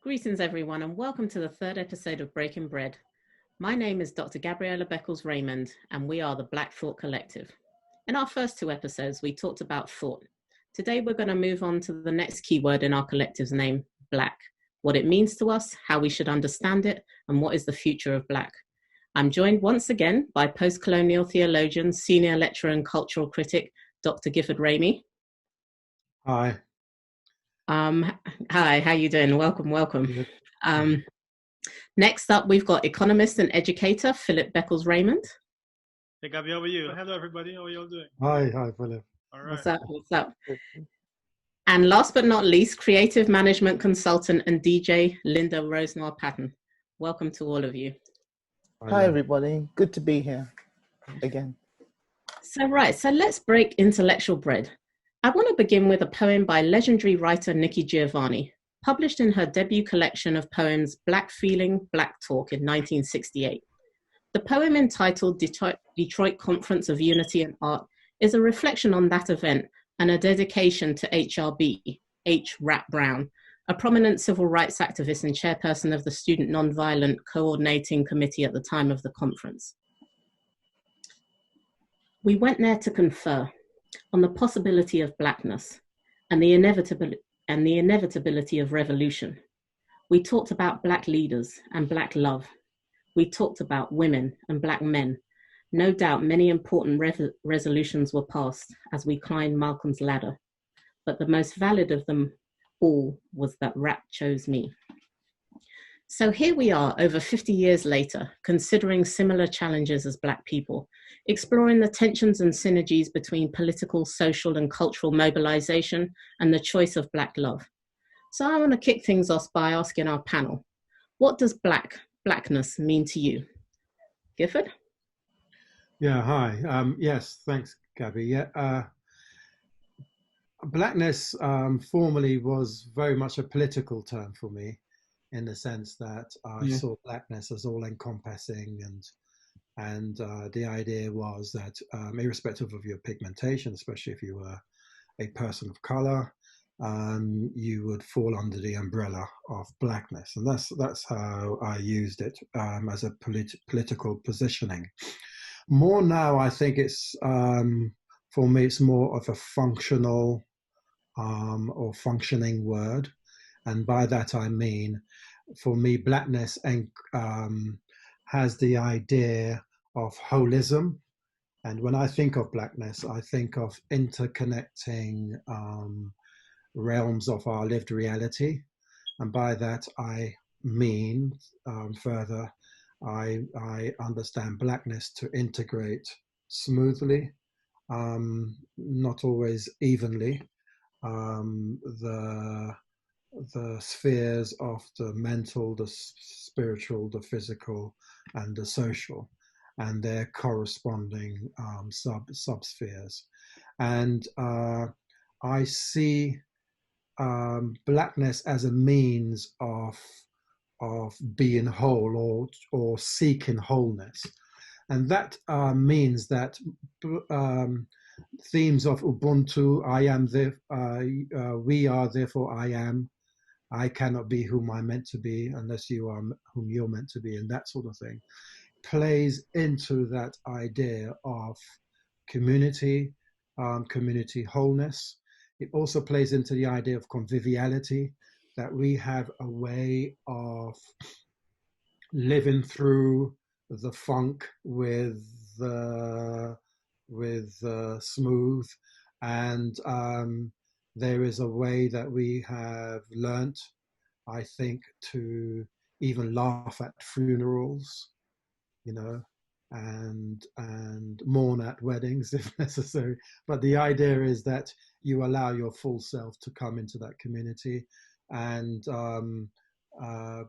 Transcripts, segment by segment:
Greetings everyone and welcome to the third episode of Breaking Bread. My name is Dr. Gabriella Beckles-Raymond and we are the Black Thought Collective. In our first two episodes, we talked about thought. Today we're going to move on to the next keyword in our collective's name, Black. What it means to us, how we should understand it, and what is the future of Black. I'm joined once again by post-colonial theologian, senior lecturer and cultural critic, Dr. Gifford Rhamie. Hi. Hi, how you doing? Welcome. Next up, we've got Economist and Educator, Philip Beckles-Raymond. Hey, Gabby, how are you? Hello, everybody. How are you all doing? Hi, Philip. All right. What's up? And last but not least, creative management consultant and DJ, Lynda Rosenoir-Patten. Welcome to all of you. Hi, everybody. Good to be here again. So let's break intellectual bread. I want to begin with a poem by legendary writer Nikki Giovanni, published in her debut collection of poems Black Feeling, Black Talk in 1968. The poem, entitled Detroit Conference of Unity and Art, is a reflection on that event and a dedication to HRB, H. Rap Brown, a prominent civil rights activist and chairperson of the Student Nonviolent Coordinating Committee at the time of the conference. We went there to confer on the possibility of Blackness and the inevitability of revolution. We talked about Black leaders and Black love. We talked about women and Black men. No doubt many important resolutions were passed as we climbed Malcolm's ladder, but the most valid of them all was that rap chose me. So here we are over 50 years later, considering similar challenges as Black people, exploring the tensions and synergies between political, social, and cultural mobilization and the choice of Black love. So I want to kick things off by asking our panel, what does Blackness mean to you? Gifford? Yeah, hi. Yes, thanks, Gabby. Yeah, Blackness formerly was very much a political term for me, in the sense that I saw Blackness as all-encompassing, and the idea was that irrespective of your pigmentation, especially if you were a person of color, you would fall under the umbrella of Blackness, and that's how I used it as a political positioning. More now, I think it's for me, it's more of a functional or functioning word. And by that I mean, for me, Blackness has the idea of holism. And when I think of Blackness, I think of interconnecting realms of our lived reality. And by that I mean, further, I understand Blackness to integrate smoothly, not always evenly, the spheres of the mental, the spiritual, the physical, and the social, and their corresponding subspheres. And I see Blackness as a means of being whole, or seeking wholeness. And that means that themes of Ubuntu, I am we are, therefore I am, I cannot be whom I'm meant to be unless you are whom you're meant to be, and that sort of thing, plays into that idea of community, community wholeness. It also plays into the idea of conviviality, that we have a way of living through the funk with smooth, and there is a way that we have learnt, I think, to even laugh at funerals, and mourn at weddings if necessary. But the idea is that you allow your full self to come into that community, and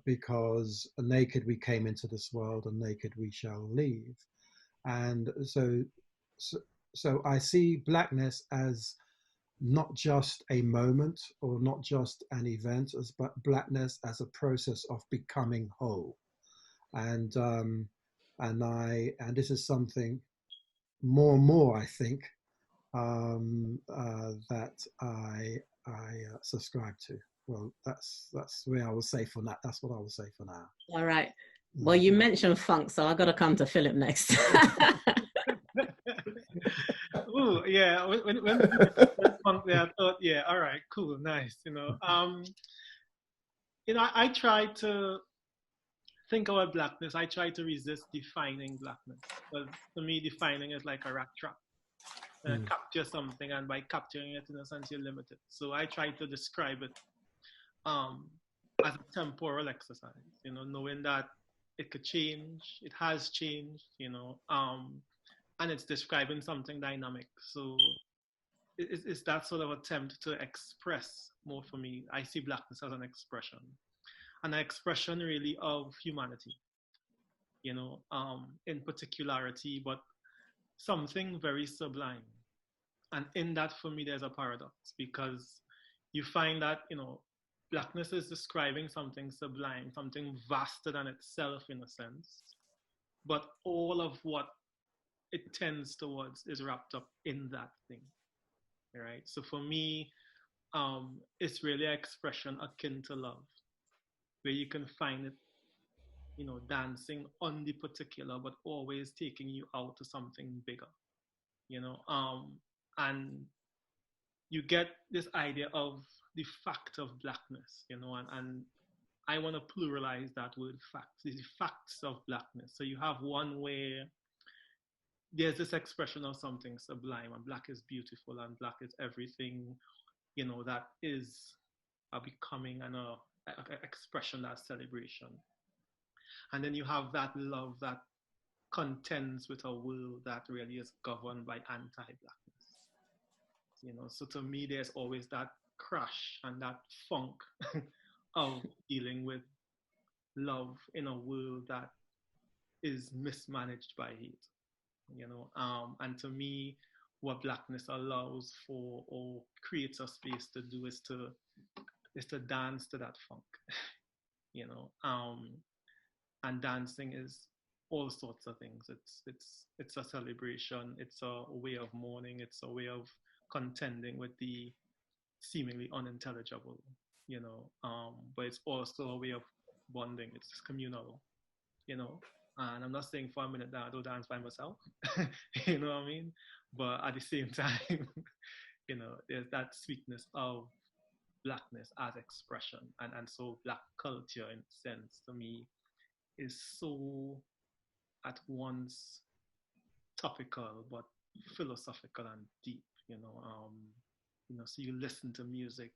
because naked we came into this world and naked we shall leave. And so I see Blackness as not just a moment or not just an event, but Blackness as a process of becoming whole. And this is something more and more, I think, that subscribe to. Well, that's where I will say for that. That's what I will say for now. All right. Well, you mentioned funk, so I got to come to Philip next. Ooh, yeah. When funk there, I thought, yeah, all right, cool, nice. I try to think about blackness. I try to resist defining blackness, because to me, defining is like a rat trap. Capture something, and by capturing it, in a sense, you're limited. So I try to describe it as a temporal exercise, knowing that it could change, it has changed, and it's describing something dynamic. So it's that sort of attempt to express more for me. I see blackness as an expression really of humanity, in particularity, but something very sublime. And in that, for me, there's a paradox, because you find that, blackness is describing something sublime, something vaster than itself, in a sense, but all of what it tends towards is wrapped up in that thing, right? So for me, it's really an expression akin to love, where you can find it, dancing on the particular, but always taking you out to something bigger, and you get this idea of the fact of blackness, and I want to pluralize that word fact, the facts of blackness. So you have one where there's this expression of something sublime, and black is beautiful, and black is everything, that is a becoming and a expression, that celebration. And then you have that love that contends with a world that really is governed by anti-blackness. So to me, there's always that crash and that funk of dealing with love in a world that is mismanaged by hate. And to me, what blackness allows for, or creates a space to do, is to dance to that funk. And dancing is all sorts of things. It's a celebration. It's a way of mourning. It's a way of contending with the seemingly unintelligible. But it's also a way of bonding. It's communal. And I'm not saying for a minute that I don't dance by myself. You know what I mean? But at the same time, there's that sweetness of blackness as expression, and so black culture, in a sense, to me, is so at once topical but philosophical and deep. So you listen to music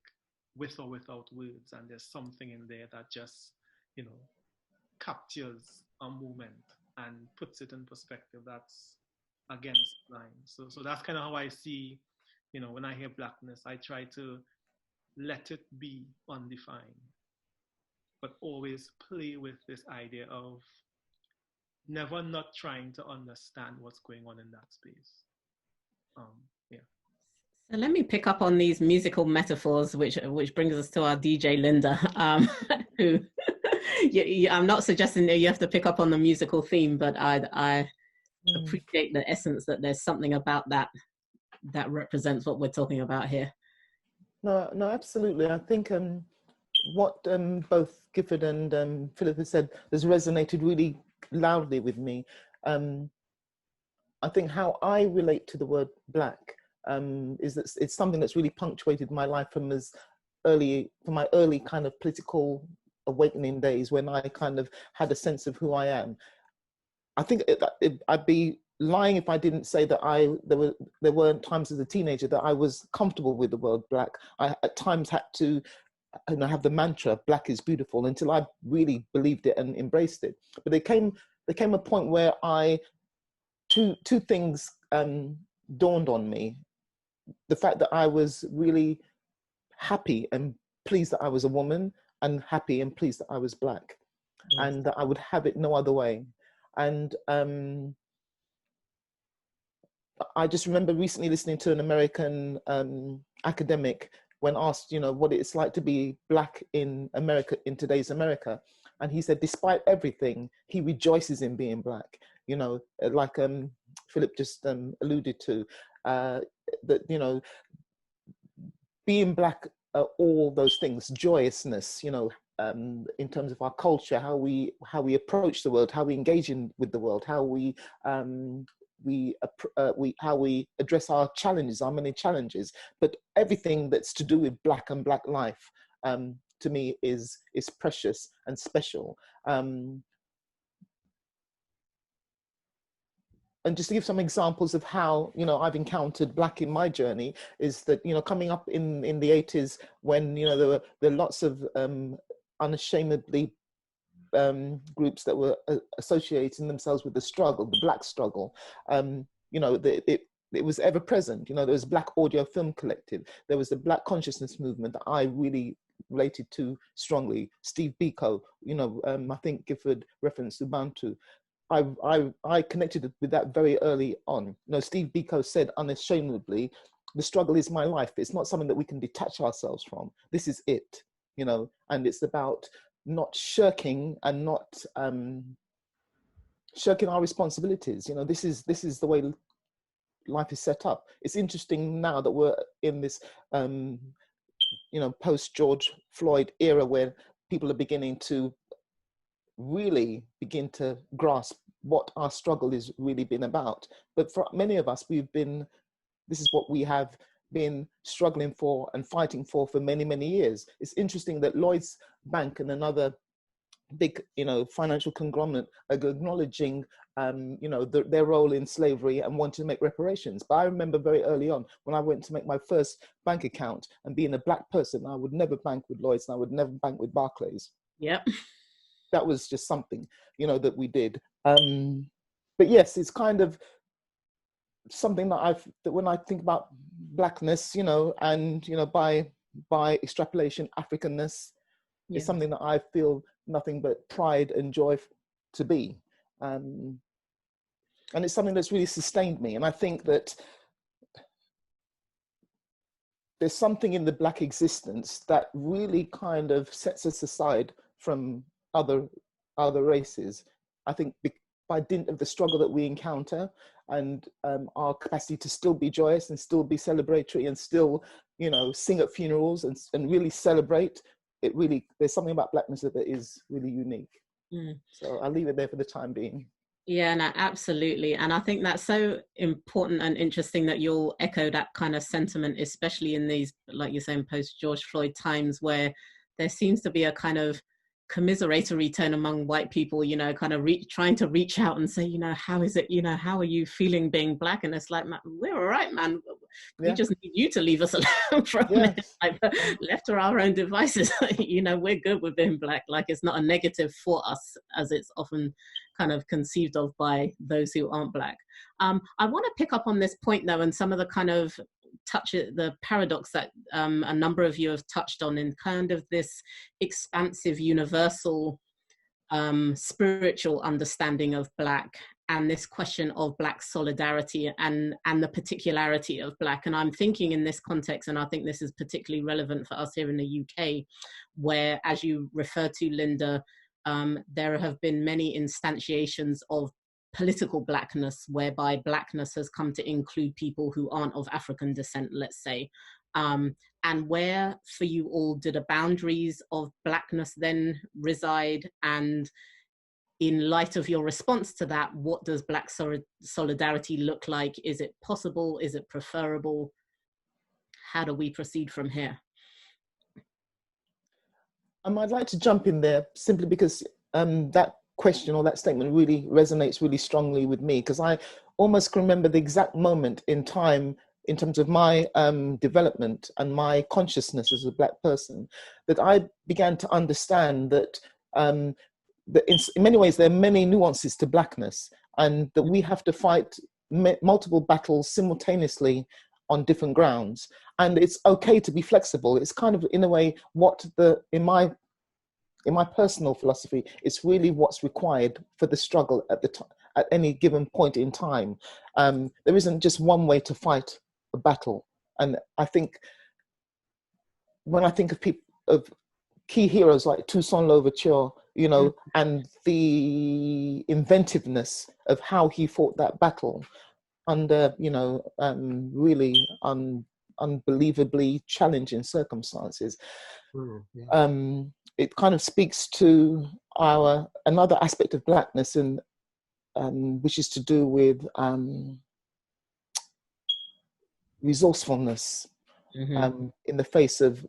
with or without words, and there's something in there that just captures a moment and puts it in perspective that's against line. So that's kind of how I see, when I hear blackness, I try to let it be undefined, but always play with this idea of never not trying to understand what's going on in that space. Yeah. So let me pick up on these musical metaphors, which brings us to our DJ Lynda, who I'm not suggesting that you have to pick up on the musical theme, but I appreciate the essence that there's something about that represents what we're talking about here. No, absolutely. I think what both Gifford and Philip have said has resonated really loudly with me. I think how I relate to the word black is that it's something that's really punctuated my life from my early kind of political awakening days, when I kind of had a sense of who I am. I think I'd be lying if I didn't say that there weren't times as a teenager that I was comfortable with the word black. I at times had to have the mantra, black is beautiful, until I really believed it and embraced it. But there came a point where two things dawned on me. The fact that I was really happy and pleased that I was a woman, and happy and pleased that I was black, and that I would have it no other way. And I just remember recently listening to an American academic when asked, what it's like to be black in America, in today's America. And he said, despite everything, he rejoices in being black, like Philip just alluded to, that, being black all those things, joyousness, you know, in terms of our culture, how we approach the world, how we engage with the world, how we how we address our challenges, our many challenges, but everything that's to do with Black and Black life, to me is precious and special. And just to give some examples of how, you know, I've encountered Black in my journey, is that, you know, coming up in the 80s, when, you know, there were lots of unashamedly groups that were associating themselves with the struggle, the Black struggle. You know, it was ever present. You know, there was Black Audio Film Collective. There was the Black Consciousness movement that I really related to strongly. Steve Biko, you know, I think Gifford referenced Ubuntu. I connected with that very early on. You know, Steve Biko said unashamedly, the struggle is my life. It's not something that we can detach ourselves from. This is it, you know, and it's about not shirking and not shirking our responsibilities. You know, this is the way life is set up. It's interesting now that we're in this, you know, post George Floyd era, where people are beginning to really begin to grasp what our struggle has really been about. But for many of us, this is what we have been struggling for and fighting for many, many years. It's interesting that Lloyd's Bank and another big, you know, financial conglomerate are acknowledging, you know, their role in slavery and want to make reparations. But I remember very early on, when I went to make my first bank account, and being a Black person, I would never bank with Lloyd's and I would never bank with Barclays. Yep. That was just something, you know, that we did. But yes, it's kind of something that when I think about Blackness, you know, and, you know, by extrapolation, Africanness, is something that I feel nothing but pride and joy to be. And it's something that's really sustained me. And I think that there's something in the Black existence that really kind of sets us aside from other races. I think by dint of the struggle that we encounter, and our capacity to still be joyous and still be celebratory and still, you know, sing at funerals and really celebrate, there's something about Blackness that is really unique. So I'll leave it there for the time being. Yeah, no, absolutely. And I think that's so important and interesting that you'll echo that kind of sentiment, especially in these, like you're saying, post George Floyd times, where there seems to be a kind of commiseratory tone among white people, you know, kind of trying to reach out and say, you know, how is it, you know, how are you feeling being Black? And it's like, man, we're all right, man. We just need you to leave us alone for a minute. Like, left to our own devices, you know, we're good with being Black. Like, it's not a negative for us, as it's often kind of conceived of by those who aren't Black. I want to pick up on this point though, and some of the kind of the paradox that a number of you have touched on, in kind of this expansive, universal, spiritual understanding of Black, and this question of Black solidarity and the particularity of Black. And I'm thinking in this context, and I think this is particularly relevant for us here in the UK, where, as you refer to, Lynda, there have been many instantiations of political Blackness, whereby Blackness has come to include people who aren't of African descent, let's say. And where, for you all, do the boundaries of Blackness then reside? And in light of your response to that, what does Black solidarity look like? Is it possible? Is it preferable? How do we proceed from here? I'd like to jump in there simply because that question or that statement really resonates really strongly with me, because I almost can remember the exact moment in time, in terms of my development and my consciousness as a Black person, that I began to understand that, that in many ways there are many nuances to Blackness, and that we have to fight multiple battles simultaneously on different grounds. And it's okay to be flexible. It's kind of, in a way, what in my personal philosophy, it's really what's required for the struggle at any given point in time. There isn't just one way to fight a battle. And I think when I think of key heroes like Toussaint Louverture, you know, and the inventiveness of how he fought that battle under, you know, really unbelievably challenging circumstances. Yeah. It kind of speaks to another aspect of Blackness, and which is to do with resourcefulness in the face of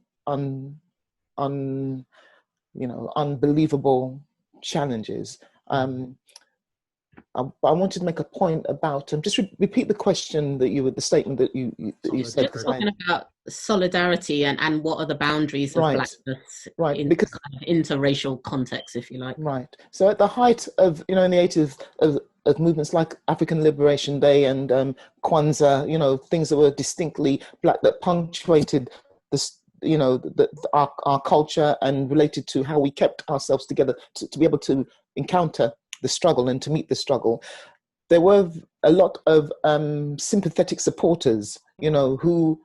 unbelievable challenges. I wanted to make a point about just repeat the question the statement that you said. Just talking about solidarity and what are the boundaries of Blackness in because kind of interracial context, if you like. Right. So at the height of, in the 80s of movements like African Liberation Day and Kwanzaa, things that were distinctly Black, that punctuated this, our culture and related to how we kept ourselves together to be able to encounter the struggle and to meet the struggle. There were a lot of sympathetic supporters, who,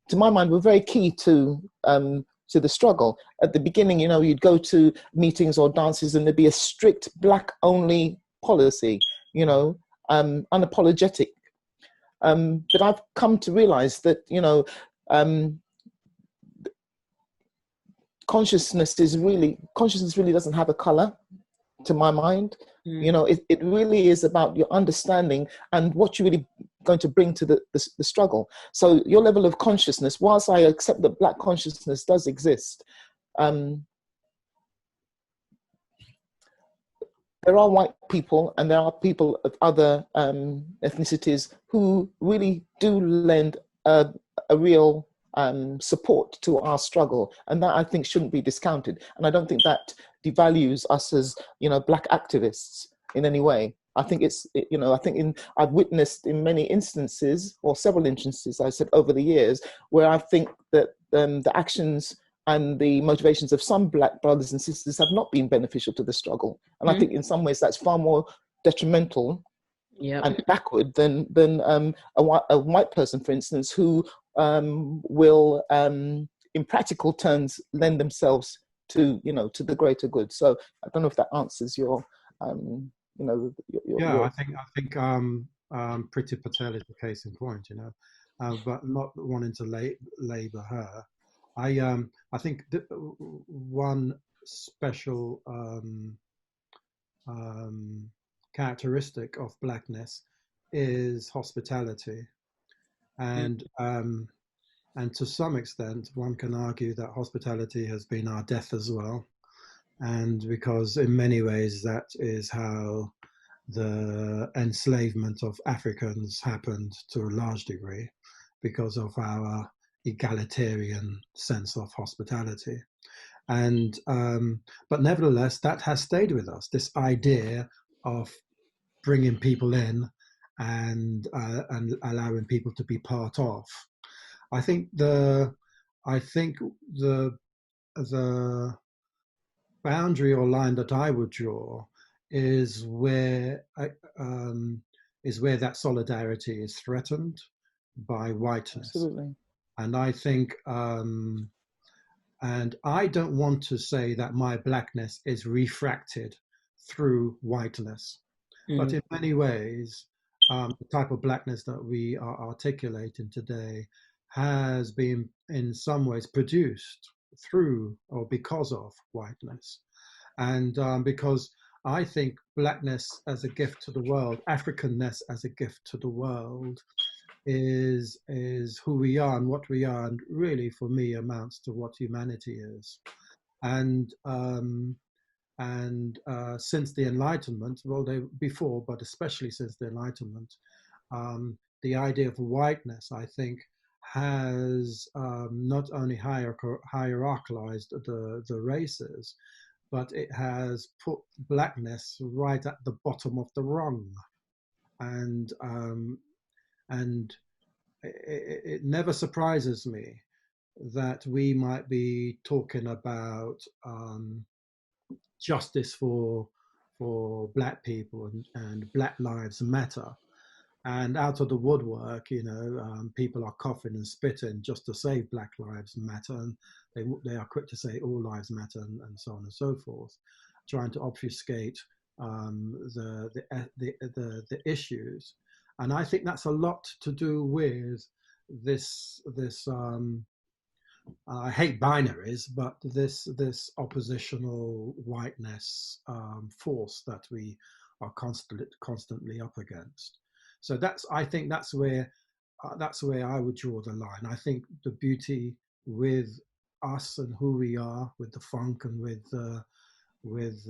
to my mind, were very key to the struggle. At the beginning, you'd go to meetings or dances and there'd be a strict Black-only policy, unapologetic. But I've come to realize that, consciousness really doesn't have a color, to my mind. It really is about your understanding and what you're really going to bring to the struggle. So your level of consciousness, whilst I accept that Black consciousness does exist, there are white people and there are people of other ethnicities who really do lend a real support to our struggle, and that I think shouldn't be discounted. And I don't think that devalues us as Black activists in any way. I think I've witnessed in many instances, or several instances, I said over the years, where I think that the actions and the motivations of some Black brothers and sisters have not been beneficial to the struggle. And I think in some ways that's far more detrimental and backward than a white person, for instance, who will, in practical terms, lend themselves to the greater good. So I don't know if that answers your. I think Priti Patel is the case in point, but not wanting to labor her. I think one special characteristic of Blackness is hospitality, and to some extent one can argue that hospitality has been our death as well, and because in many ways that is how the enslavement of Africans happened to a large degree, because of our egalitarian sense of hospitality. And but nevertheless, that has stayed with us, this idea of bringing people in and allowing people to be part of. I think the boundary or line that I would draw is where that solidarity is threatened by whiteness. Absolutely. And I think, and I don't want to say that my Blackness is refracted through whiteness, but in many ways, the type of Blackness that we are articulating today has been in some ways produced through or because of whiteness. And because I think Blackness as a gift to the world, Africanness as a gift to the world, is who we are and what we are, and really for me amounts to what humanity is. And since the Enlightenment, well, before, but especially since the Enlightenment, the idea of whiteness, I think, has not only hierarchized the races, but it has put Blackness right at the bottom of the rung. And it never surprises me that we might be talking about justice for Black people and Black Lives Matter, and out of the woodwork, people are coughing and spitting just to say Black Lives Matter, and they are quick to say all lives matter, and so on and so forth, trying to obfuscate the issues. And I think that's a lot to do with this I hate binaries, but this oppositional whiteness force that we are constantly up against. So I think that's where I would draw the line. I think the beauty with us and who we are, with the funk and with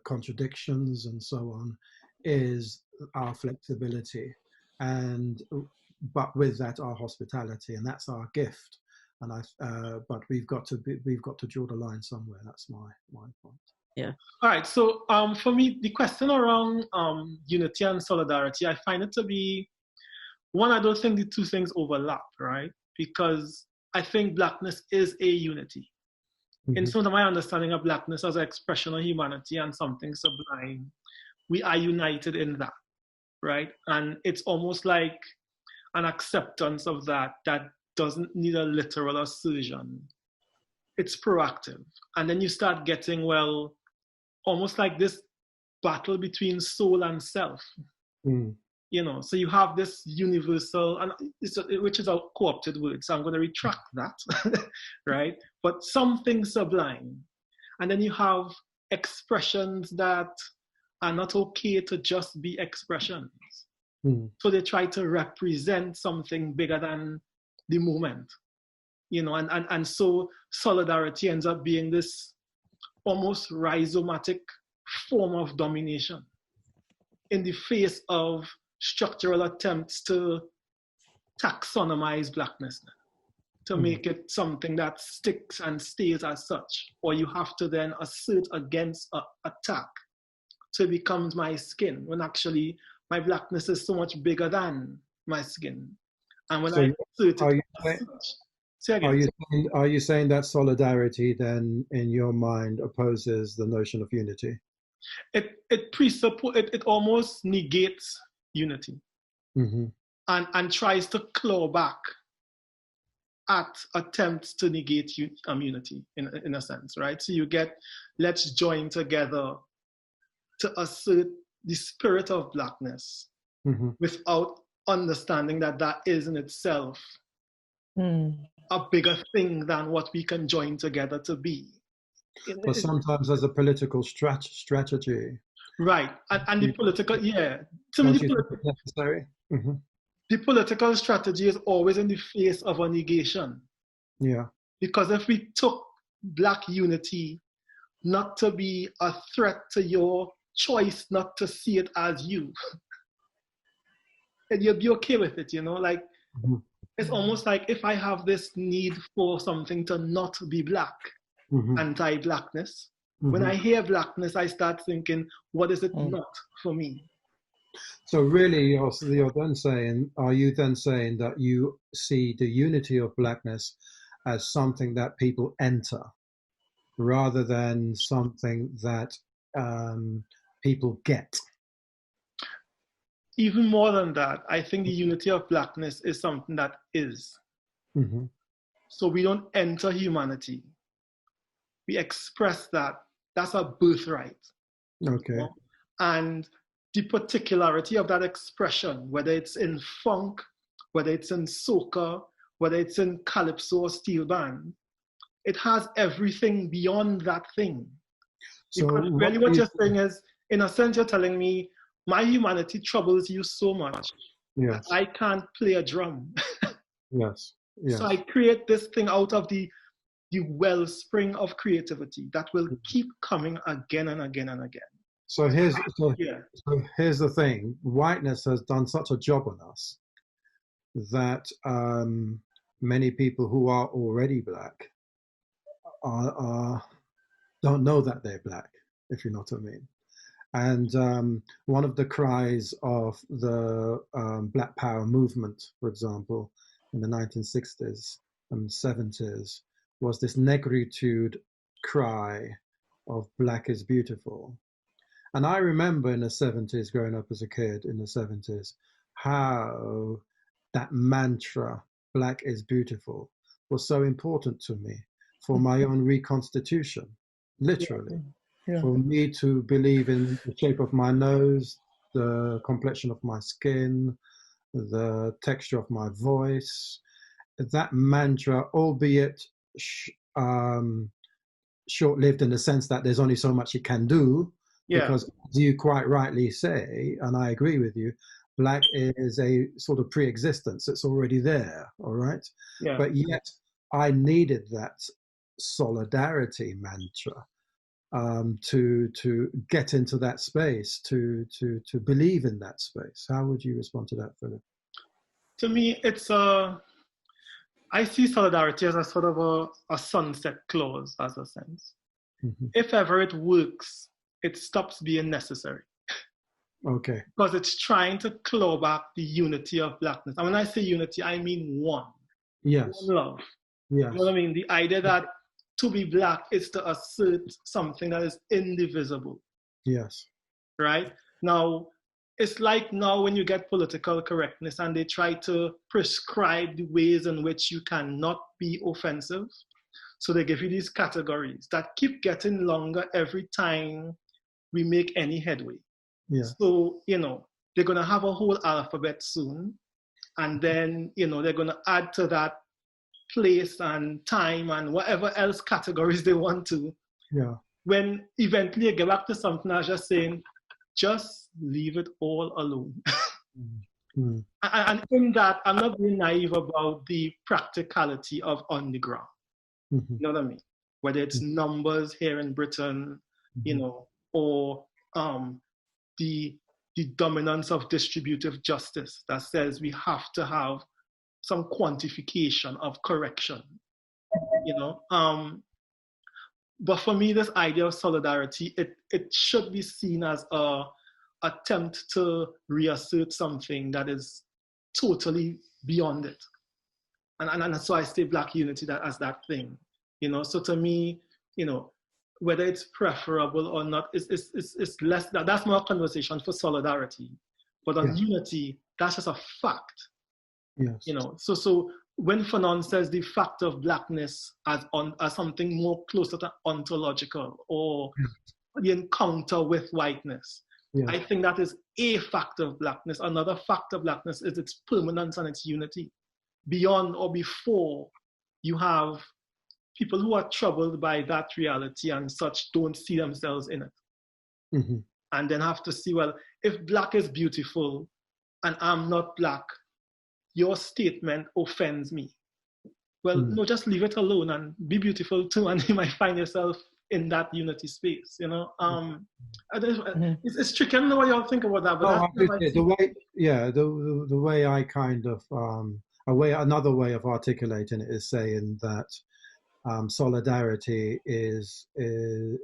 contradictions and so on, is our flexibility, but with that our hospitality, and that's our gift. And but we've got to draw the line somewhere. That's my point. Yeah. All right. So for me, the question around unity and solidarity, I find it to be one. I don't think the two things overlap, right? Because I think Blackness is a unity. In some of my understanding of Blackness as an expression of humanity and something sublime, we are united in that, right? And it's almost like an acceptance of that doesn't need a literal assertion. It's proactive. And then you start getting, well, almost like this battle between soul and self. You know, so you have this universal, and which is a co-opted word, so I'm going to retract that, right? But something sublime. And then you have expressions that are not okay to just be expressions. So they try to represent something bigger than the moment, you know, and so solidarity ends up being this almost rhizomatic form of domination in the face of structural attempts to taxonomize Blackness, to make it something that sticks and stays as such, or you have to then assert against attack to become my skin, when actually my Blackness is so much bigger than my skin. And when I assert it, are you saying that solidarity then, in your mind, opposes the notion of unity? It almost negates unity, and tries to claw back at attempts to negate unity in a sense, right? So you get, let's join together to assert the spirit of Blackness without understanding that is in itself a bigger thing than what we can join together to be. But sometimes as a political strategy. Right, and the political, to me, necessary. The political strategy is always in the face of a negation. Yeah. Because if we took Black unity not to be a threat to your choice not to see it as you, and you'll be okay with it, you know, like, it's almost like if I have this need for something to not be Black, anti-Blackness, when I hear Blackness, I start thinking, what is it not for me? So really, you're then saying, are you then saying that you see the unity of Blackness as something that people enter, rather than something that people get? Even more than that, I think the unity of Blackness is something that is. So we don't enter humanity. We express that. That's a birthright. Okay. You know? And the particularity of that expression, whether it's in funk, whether it's in soca, whether it's in calypso or steel band, it has everything beyond that thing. So because really what you're saying is, in a sense, you're telling me, my humanity troubles you so much that I can't play a drum. Yes. So I create this thing out of the wellspring of creativity that will keep coming again and again and again. So here's the thing. Whiteness has done such a job on us that many people who are already Black don't know that they're Black, if you know what I mean. And one of the cries of the Black Power movement, for example, in the 1960s and 70s, was this negritude cry of Black is beautiful. And I remember in the 70s, growing up as a kid in the 70s, how that mantra, Black is beautiful, was so important to me for my own reconstitution, literally. For me to believe in the shape of my nose, the complexion of my skin, the texture of my voice. That mantra, albeit short-lived in the sense that there's only so much it can do, because as you quite rightly say, and I agree with you, Black is a sort of pre-existence. It's already there, all right? Yeah. But yet I needed that solidarity mantra to get into that space, to believe in that space. How would you respond to that, Philip? To me, I see solidarity as a sort of a sunset clause, as a sense. Mm-hmm. If ever it works, it stops being necessary. Okay. Because it's trying to claw back the unity of Blackness. And when I say unity, I mean one. Yes. One love. Yes. You know what I mean? The idea that to be Black is to assert something that is indivisible. Yes. Right? Now, it's like now when you get political correctness and they try to prescribe the ways in which you cannot be offensive. So they give you these categories that keep getting longer every time we make any headway. Yeah. So, they're going to have a whole alphabet soon. And then, they're going to add to that place and time and whatever else categories they want to. Yeah. When eventually you get back to something I was just saying, just leave it all alone. Mm. And in that, I'm not being naive about the practicality of on the ground. Mm-hmm. You know what I mean? Whether it's numbers here in Britain, or the dominance of distributive justice that says we have to have some quantification of correction. But for me, this idea of solidarity, it should be seen as a attempt to reassert something that is totally beyond it. And so I say Black unity as that thing. So to me, whether it's preferable or not, it's less, that's more a conversation for solidarity. But on unity, that's just a fact. Yes. So when Fanon says the fact of Blackness as something more closer to ontological or the encounter with whiteness, I think that is a fact of Blackness. Another fact of Blackness is its permanence and its unity. Beyond or before, you have people who are troubled by that reality and such don't see themselves in it. Mm-hmm. And then have to see, well, if Black is beautiful and I'm not Black, your statement offends me. Well, no, just leave it alone and be beautiful too, and you might find yourself in that unity space. It's tricky. I don't know what y'all think about that. But the way I kind of another way of articulating it is saying that solidarity is a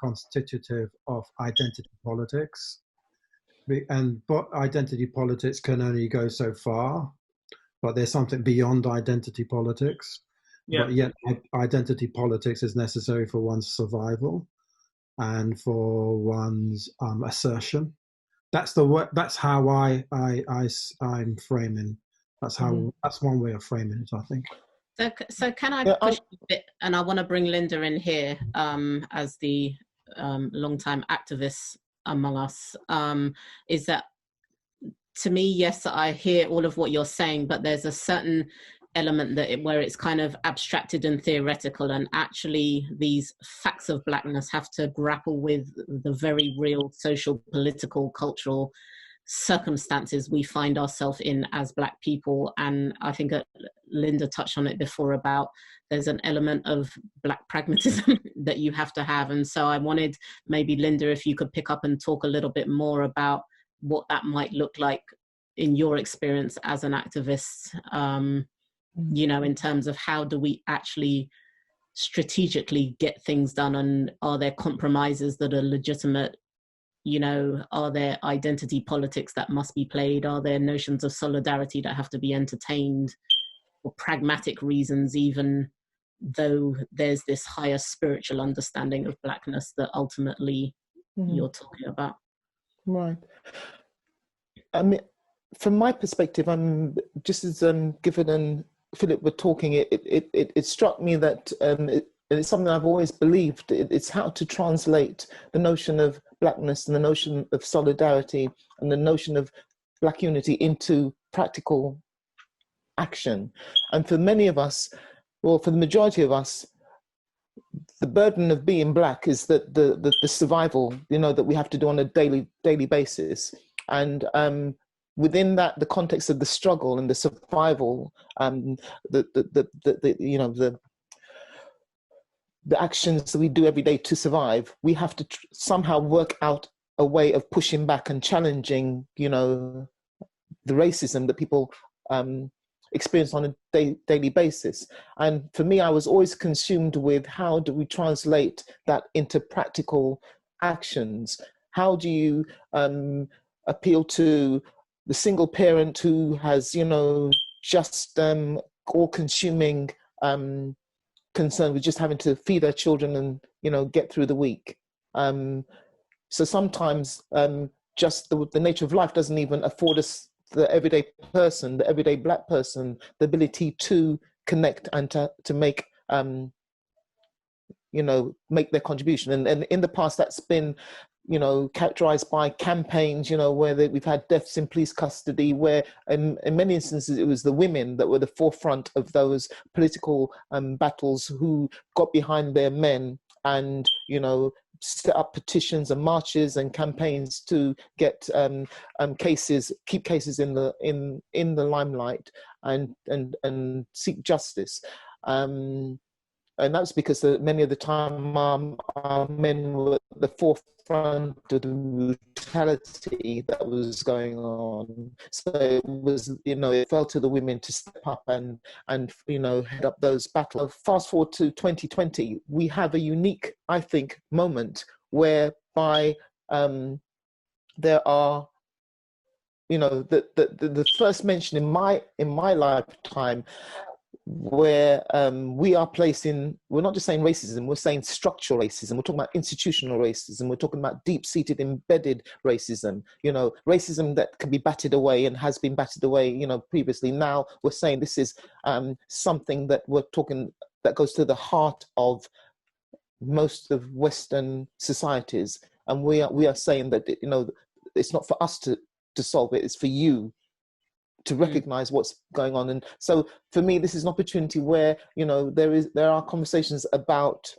constitutive of identity politics. But identity politics can only go so far, but there's something beyond identity politics. But yet identity politics is necessary for one's survival and for one's assertion. That's how I'm framing. That's one way of framing it, I think. So can I push a bit, and I want to bring Lynda in here as the longtime activist among us, is that to me, yes, I hear all of what you're saying, but there's a certain element where it's kind of abstracted and theoretical, and actually these facts of Blackness have to grapple with the very real social, political, cultural circumstances we find ourselves in as Black people. And I think Lynda touched on it before about there's an element of Black pragmatism that you have to have. And so I wanted maybe, Lynda, if you could pick up and talk a little bit more about what that might look like in your experience as an activist, in terms of how do we actually strategically get things done, and are there compromises that are legitimate? Are there identity politics that must be played? Are there notions of solidarity that have to be entertained for pragmatic reasons, even though there's this higher spiritual understanding of Blackness that ultimately you're talking about? Right. I mean, from my perspective, I'm just as Gifford and Philip were talking, it struck me that it's something I've always believed. It's how to translate the notion of Blackness and the notion of solidarity and the notion of Black unity into practical action. And for many of us, well, for the majority of us, the burden of being Black is that the survival, that we have to do on a daily basis. And within that, the context of the struggle and the survival, the actions that we do every day to survive, we have to somehow work out a way of pushing back and challenging, the racism that people experience on a daily basis. And for me, I was always consumed with how do we translate that into practical actions? How do you appeal to the single parent who has, just all-consuming concern with just having to feed their children and, get through the week? So sometimes just the nature of life doesn't even afford us, the everyday person, the everyday Black person, the ability to connect and to make, make their contribution. And in the past, that's been, characterized by campaigns, where we've had deaths in police custody, where in many instances it was the women that were the forefront of those political battles, who got behind their men and, set up petitions and marches and campaigns to get keep cases in the limelight and seek justice. And that's because many of the time our men were at the forefront of the brutality that was going on. So it was, it fell to the women to step up and head up those battles. Fast forward to 2020, we have a unique, I think, moment whereby there are, the first mention in my lifetime where we are placing, we're not just saying racism, we're saying structural racism, we're talking about institutional racism, we're talking about deep-seated embedded racism, racism that can be batted away and has been batted away, previously. Now we're saying this is something that we're talking, that goes to the heart of most of Western societies. And we are saying that, it's not for us to solve it, it's for you to recognize what's going on. And so for me, this is an opportunity where, there are conversations about,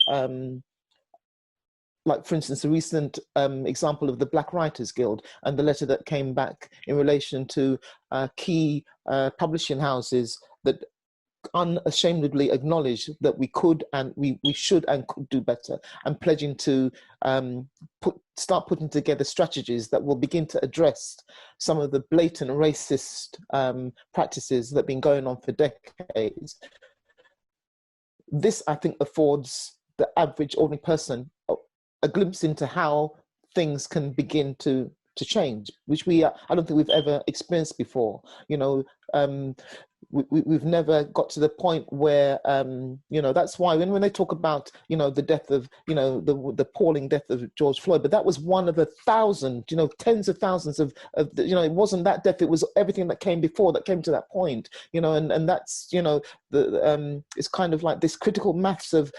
like, for instance, a recent example of the Black Writers Guild and the letter that came back in relation to key publishing houses that unashamedly acknowledge that we could and we should and could do better, and pledging to start putting together strategies that will begin to address some of the blatant racist practices that have been going on for decades. This, I think, affords the average ordinary person a glimpse into how things can begin to change, which I don't think we've ever experienced before. We've never got to the point where, that's why when they talk about, the death of, the appalling death of George Floyd, but that was one of 1,000, tens of thousands of it wasn't that death, it was everything that came before that came to that point, and that's, it's kind of like this critical maths of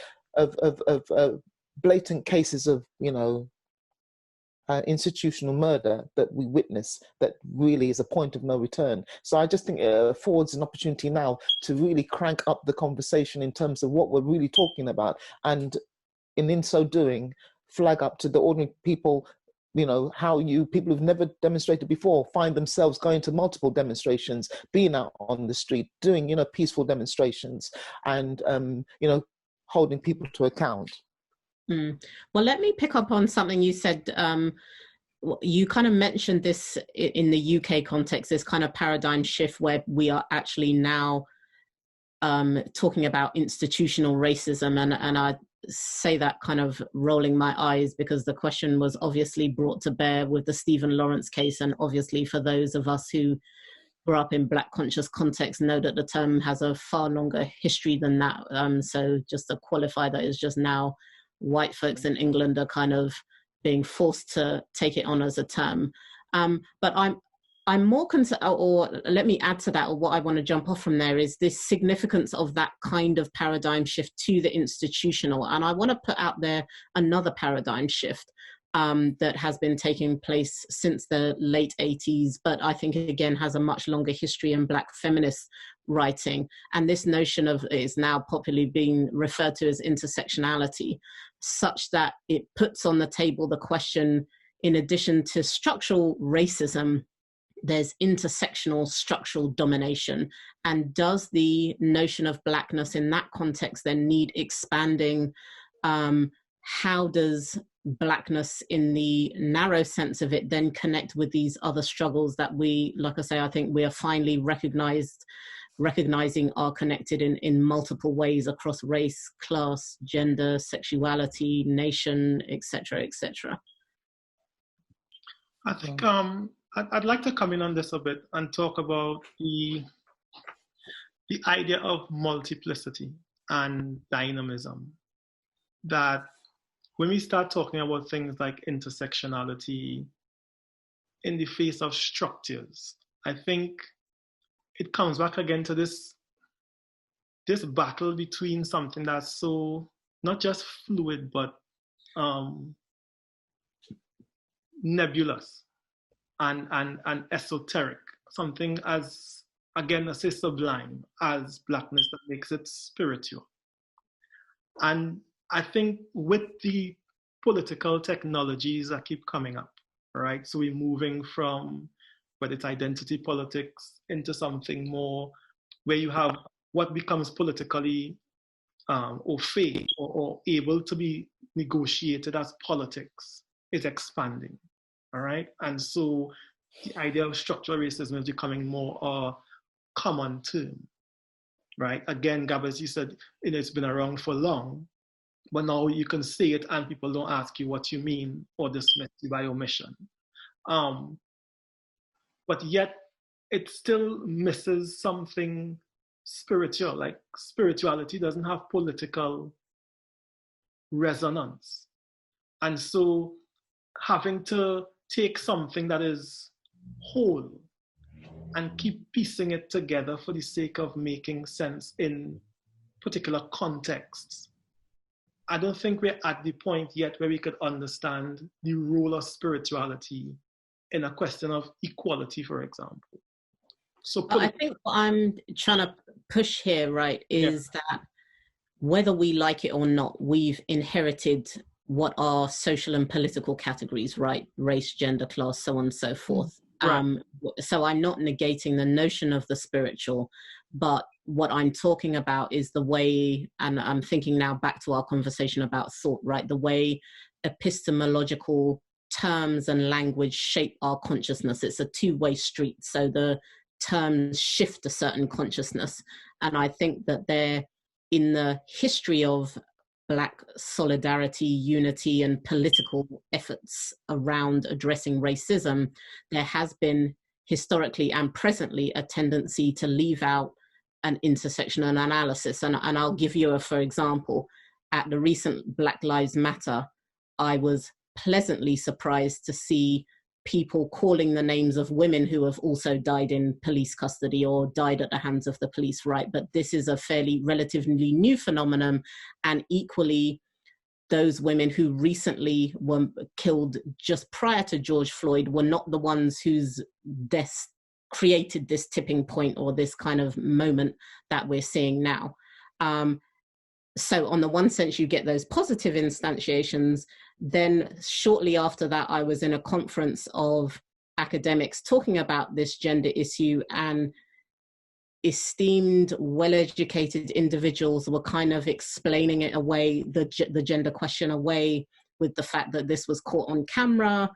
blatant cases of, institutional murder that we witness that really is a point of no return. So I just think it affords an opportunity now to really crank up the conversation in terms of what we're really talking about, and in so doing, flag up to the ordinary people, how people who've never demonstrated before find themselves going to multiple demonstrations, being out on the street, doing, peaceful demonstrations, and, holding people to account. Well, let me pick up on something you said. You kind of mentioned this in the UK context, this kind of paradigm shift where we are actually now talking about institutional racism. And I say that kind of rolling my eyes because the question was obviously brought to bear with the Stephen Lawrence case. And obviously for those of us who grew up in Black conscious context know that the term has a far longer history than that. So just to qualify that is just now white folks in England are kind of being forced to take it on as a term. But I'm more concerned, or let me add to that, or what I want to jump off from there is this significance of that kind of paradigm shift to the institutional. And I want to put out there another paradigm shift. that has been taking place since the late 80s, but I think again has a much longer history in Black feminist writing. And this notion of is now popularly being referred to as intersectionality, such that it puts on the table the question, in addition to structural racism, there's intersectional structural domination. And does the notion of Blackness in that context then need expanding? How does Blackness in the narrow sense of it then connect with these other struggles that we, like I say, I think we are finally recognizing are connected in multiple ways across race, class, gender, sexuality, nation, etc., etc. I think I'd like to come in on this a bit and talk about the idea of multiplicity and dynamism. That when we start talking about things like intersectionality in the face of structures, I think it comes back again to this battle between something that's so not just fluid but nebulous and esoteric, something as, again, I say sublime as Blackness that makes it spiritual. And I think with the political technologies that keep coming up, right? So we're moving from, whether it's identity politics, into something more where you have what becomes politically or fake or able to be negotiated as politics is expanding, all right? And so the idea of structural racism is becoming more a common term, right? Again, Gab, as you said, it's been around for long, but now you can say it and people don't ask you what you mean or dismiss you by omission. But yet it still misses something spiritual. Like spirituality doesn't have political resonance. And so having to take something that is whole and keep piecing it together for the sake of making sense in particular contexts, I don't think we're at the point yet where we could understand the role of spirituality in a question of equality, for example. So I think what I'm trying to push here, right, is that whether we like it or not, we've inherited what are social and political categories, right? Race, gender, class, so on and so forth. Right. So I'm not negating the notion of the spiritual, but what I'm talking about is the way, and I'm thinking now back to our conversation about thought, right? The way epistemological terms and language shape our consciousness. It's a two-way street. So the terms shift a certain consciousness. And I think that they're in the history of Black solidarity, unity, and political efforts around addressing racism, there has been historically and presently a tendency to leave out an intersectional analysis. And I'll give you for example, at the recent Black Lives Matter, I was pleasantly surprised to see people calling the names of women who have also died in police custody or died at the hands of the police, right? But this is a fairly relatively new phenomenon. And equally, those women who recently were killed just prior to George Floyd were not the ones whose deaths created this tipping point or this kind of moment that we're seeing now. So on the one sense, you get those positive instantiations. Then shortly after that, I was in a conference of academics talking about this gender issue, and esteemed, well-educated individuals were kind of explaining it away, the gender question away, with the fact that this was caught on camera,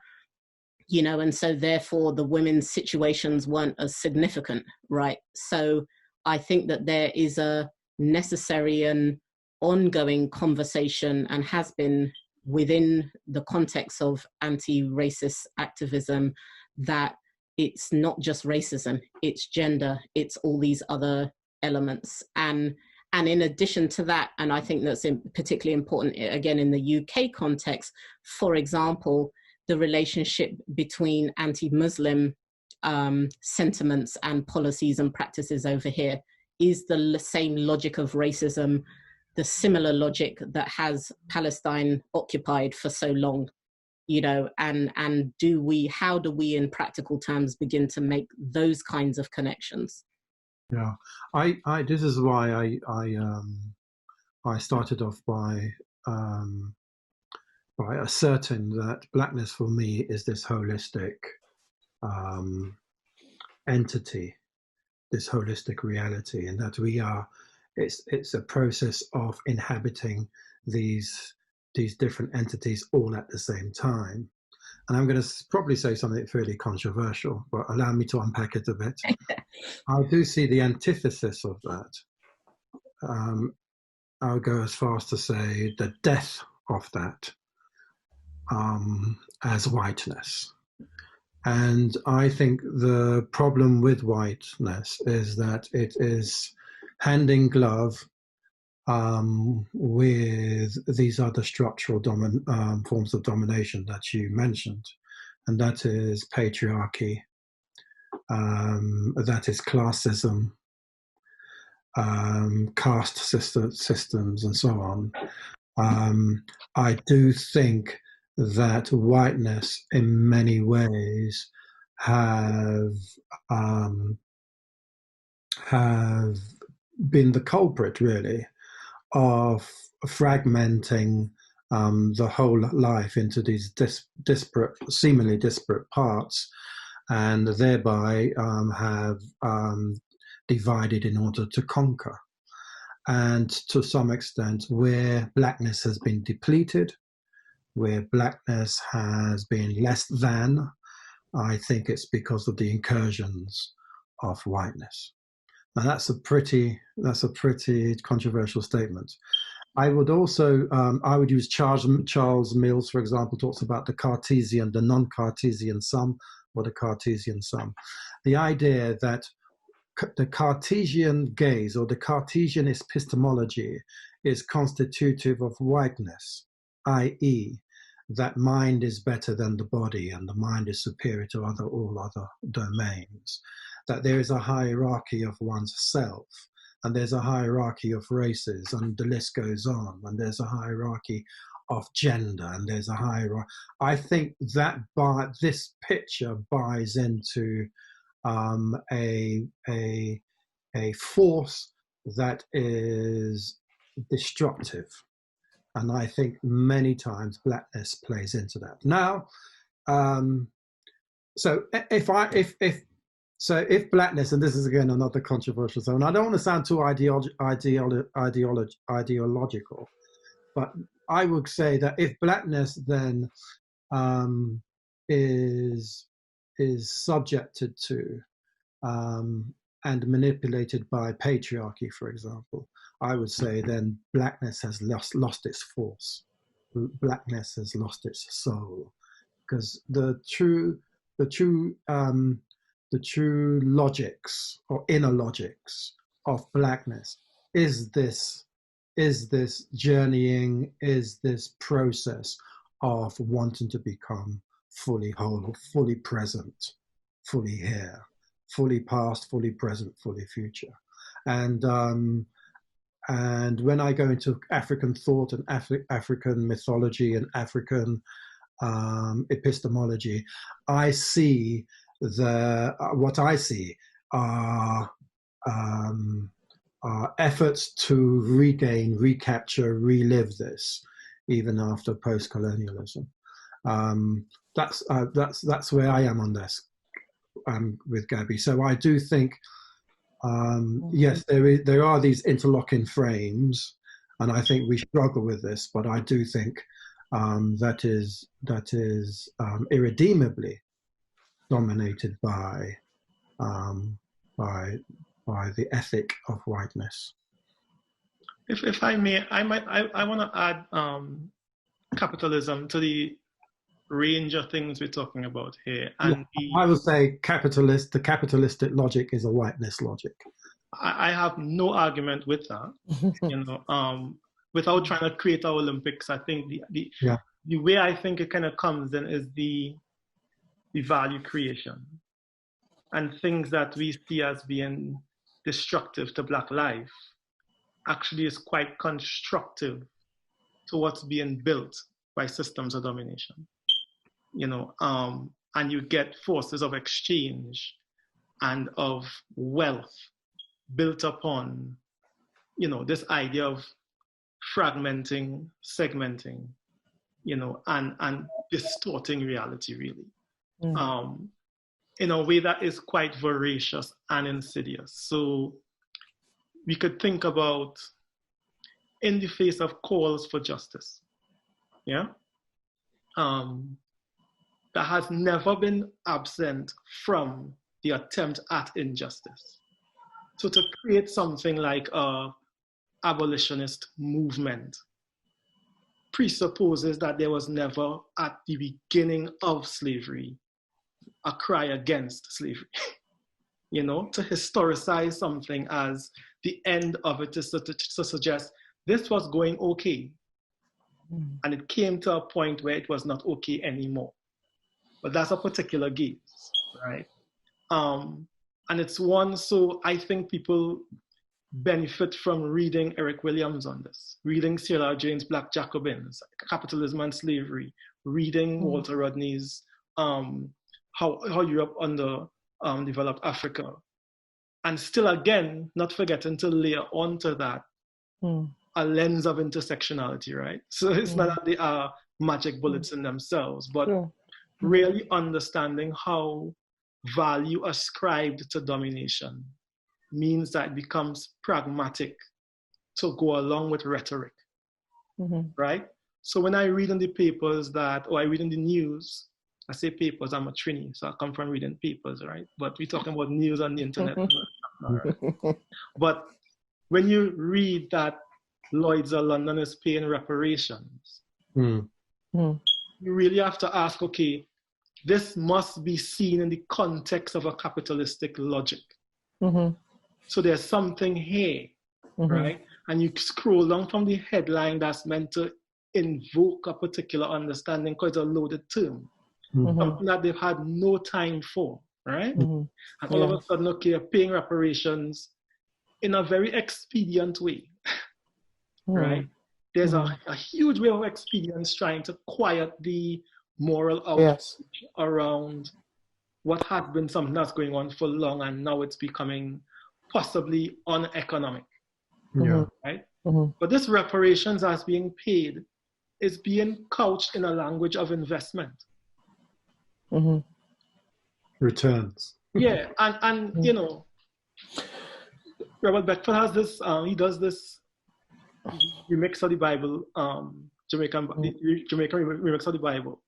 you know, and so therefore the women's situations weren't as significant, right? So I think that there is a necessary and ongoing conversation, and has been within the context of anti-racist activism, that it's not just racism, it's gender, it's all these other elements. And in addition to that, and I think that's particularly important, again, in the UK context, for example, the relationship between anti-Muslim sentiments and policies and practices over here is the same logic of racism, the similar logic that has Palestine occupied for so long. and how do we in practical terms begin to make those kinds of connections? Yeah, this is why I started off by asserting that Blackness for me is this holistic entity, this holistic reality, and that it's a process of inhabiting these different entities all at the same time. And I'm going to probably say something fairly controversial, but allow me to unpack it a bit. I do see the antithesis of that. I'll go as far as to say the death of that as whiteness. And I think the problem with whiteness is that it is hand in glove with these other structural forms of domination that you mentioned, and that is patriarchy, that is classism, caste systems, and so on. I do think that whiteness, in many ways, have been the culprit, really, of fragmenting the whole life into these seemingly disparate parts, and thereby have divided in order to conquer. And to some extent, where Blackness has been depleted, where Blackness has been less than, I think it's because of the incursions of whiteness. And that's a pretty controversial statement. I would also I would use Charles Mills, for example, talks about the non-Cartesian sum, or the Cartesian sum. The idea that the Cartesian gaze or the Cartesian epistemology is constitutive of whiteness, i.e., that mind is better than the body and the mind is superior to all other domains, that there is a hierarchy of one's self, and there's a hierarchy of races, and the list goes on, and there's a hierarchy of gender, and there's a hierarchy. I think that this picture buys into a force that is destructive, and I think many times Blackness plays into that. Now, so if Blackness, and this is again another controversial zone, I don't want to sound too ideological, but I would say that if Blackness then is subjected to and manipulated by patriarchy, for example, I would say then Blackness has lost its force. Blackness has lost its soul, because the true logics or inner logics of Blackness is this journeying, is this process of wanting to become fully whole, fully present, fully here, fully past, fully present, fully future. And when I go into African thought and African mythology and African epistemology, I see what I see are efforts to regain, recapture, relive this, even after post-colonialism. That's where I am on this with Gabby. So I do think, yes, there are these interlocking frames, and I think we struggle with this. But I do think that is irredeemably dominated by the ethic of whiteness. If I may, I want to add capitalism to the range of things we're talking about here. And I would say the capitalistic logic is a whiteness logic. I have no argument with that. Without trying to create our Olympics, I think the way I think it kind of comes in is the value creation, and things that we see as being destructive to Black life actually is quite constructive to what's being built by systems of domination. and you get forces of exchange and of wealth built upon, this idea of fragmenting, segmenting, and distorting reality, really, in a way that is quite voracious and insidious. So we could think about, in the face of calls for justice, that has never been absent from the attempt at injustice. So to create something like a abolitionist movement presupposes that there was never, at the beginning of slavery, a cry against slavery. To historicize something as the end of it is to suggest this was going okay. And it came to a point where it was not okay anymore. But that's a particular gaze, right? And it's one, so I think people benefit from reading Eric Williams on this, reading Sarah Jane's Black Jacobins, Capitalism and Slavery, reading Walter Rodney's How Europe developed Africa. And still again, not forgetting to layer onto that a lens of intersectionality, right? So it's not that they are magic bullets in themselves, but really understanding how value ascribed to domination means that it becomes pragmatic to go along with rhetoric, right? So when I read in the papers or I read in the news, I say papers, I'm a Trini, so I come from reading papers, right? But we're talking about news on the internet. Right? But when you read that Lloyd's of London is paying reparations, you really have to ask, okay, this must be seen in the context of a capitalistic logic. So there's something here, right? And you scroll down from the headline that's meant to invoke a particular understanding because it's a loaded term. Something that they've had no time for, right? And all of a sudden, okay, you're paying reparations in a very expedient way, right? There's a huge way of expedience trying to quiet the moral outrage around what has been something that's going on for long, and now it's becoming possibly uneconomic, right? But this reparations as being paid is being couched in a language of investment. Returns. Yeah, and Robert Beckford has this, he does this remix of the Bible, Jamaican remix of the Bible.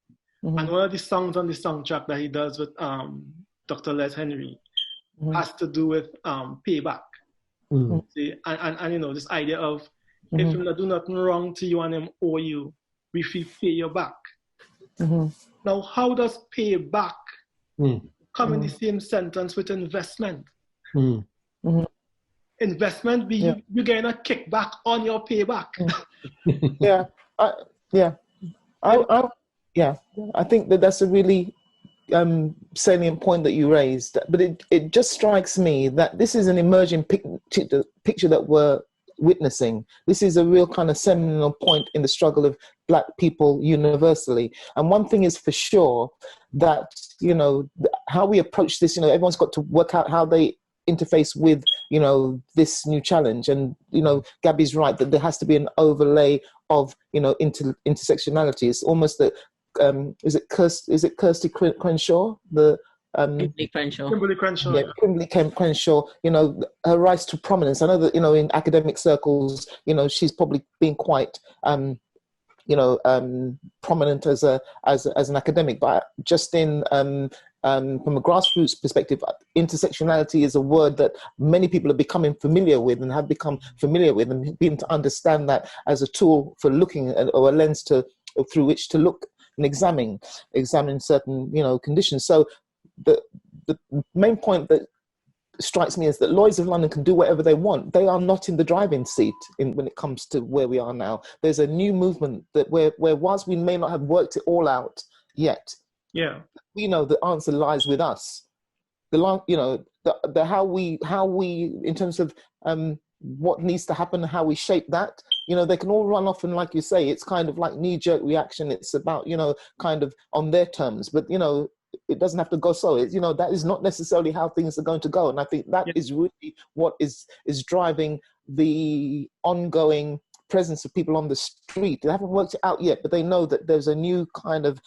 And one of the songs on the soundtrack that he does with Dr. Les Henry has to do with payback. See? And this idea of if him not do nothing wrong to you and him owe you, we feel pay you back. Now, how does pay back come in the same sentence with investment? Investment be you getting a kickback on your payback. I think that's a really salient point that you raised. But it just strikes me that this is an emerging picture that we're witnessing. This is a real kind of seminal point in the struggle of Black people universally. And one thing is for sure, that how we approach this, everyone's got to work out how they interface with this new challenge. And Gabby's right that there has to be an overlay of intersectionality. It's almost that is it Kirsty Crenshaw, Kimberly Crenshaw. Yeah, Kimberly Crenshaw, her rise to prominence. I know that, in academic circles, she's probably been quite, prominent as an academic, but just from a grassroots perspective, intersectionality is a word that many people are becoming familiar with and have become familiar with, and begin to understand that as a tool for looking at, or a lens through which to look and examine certain, conditions. So the main point that strikes me is that Lloyd's of London can do whatever they want. They are not in the driving seat when it comes to where we are now. There's a new movement that where whilst we may not have worked it all out yet, we know the answer lies with us. The how we in terms of what needs to happen and how we shape that. You know, they can all run off, and like you say, it's kind of like knee-jerk reaction. It's about, you know, kind of on their terms, but, you know, it doesn't have to go so. It's, you know, that is not necessarily how things are going to go. And I think that is really what is driving the ongoing presence of people on the street. They haven't worked it out yet, but they know that there's a new kind of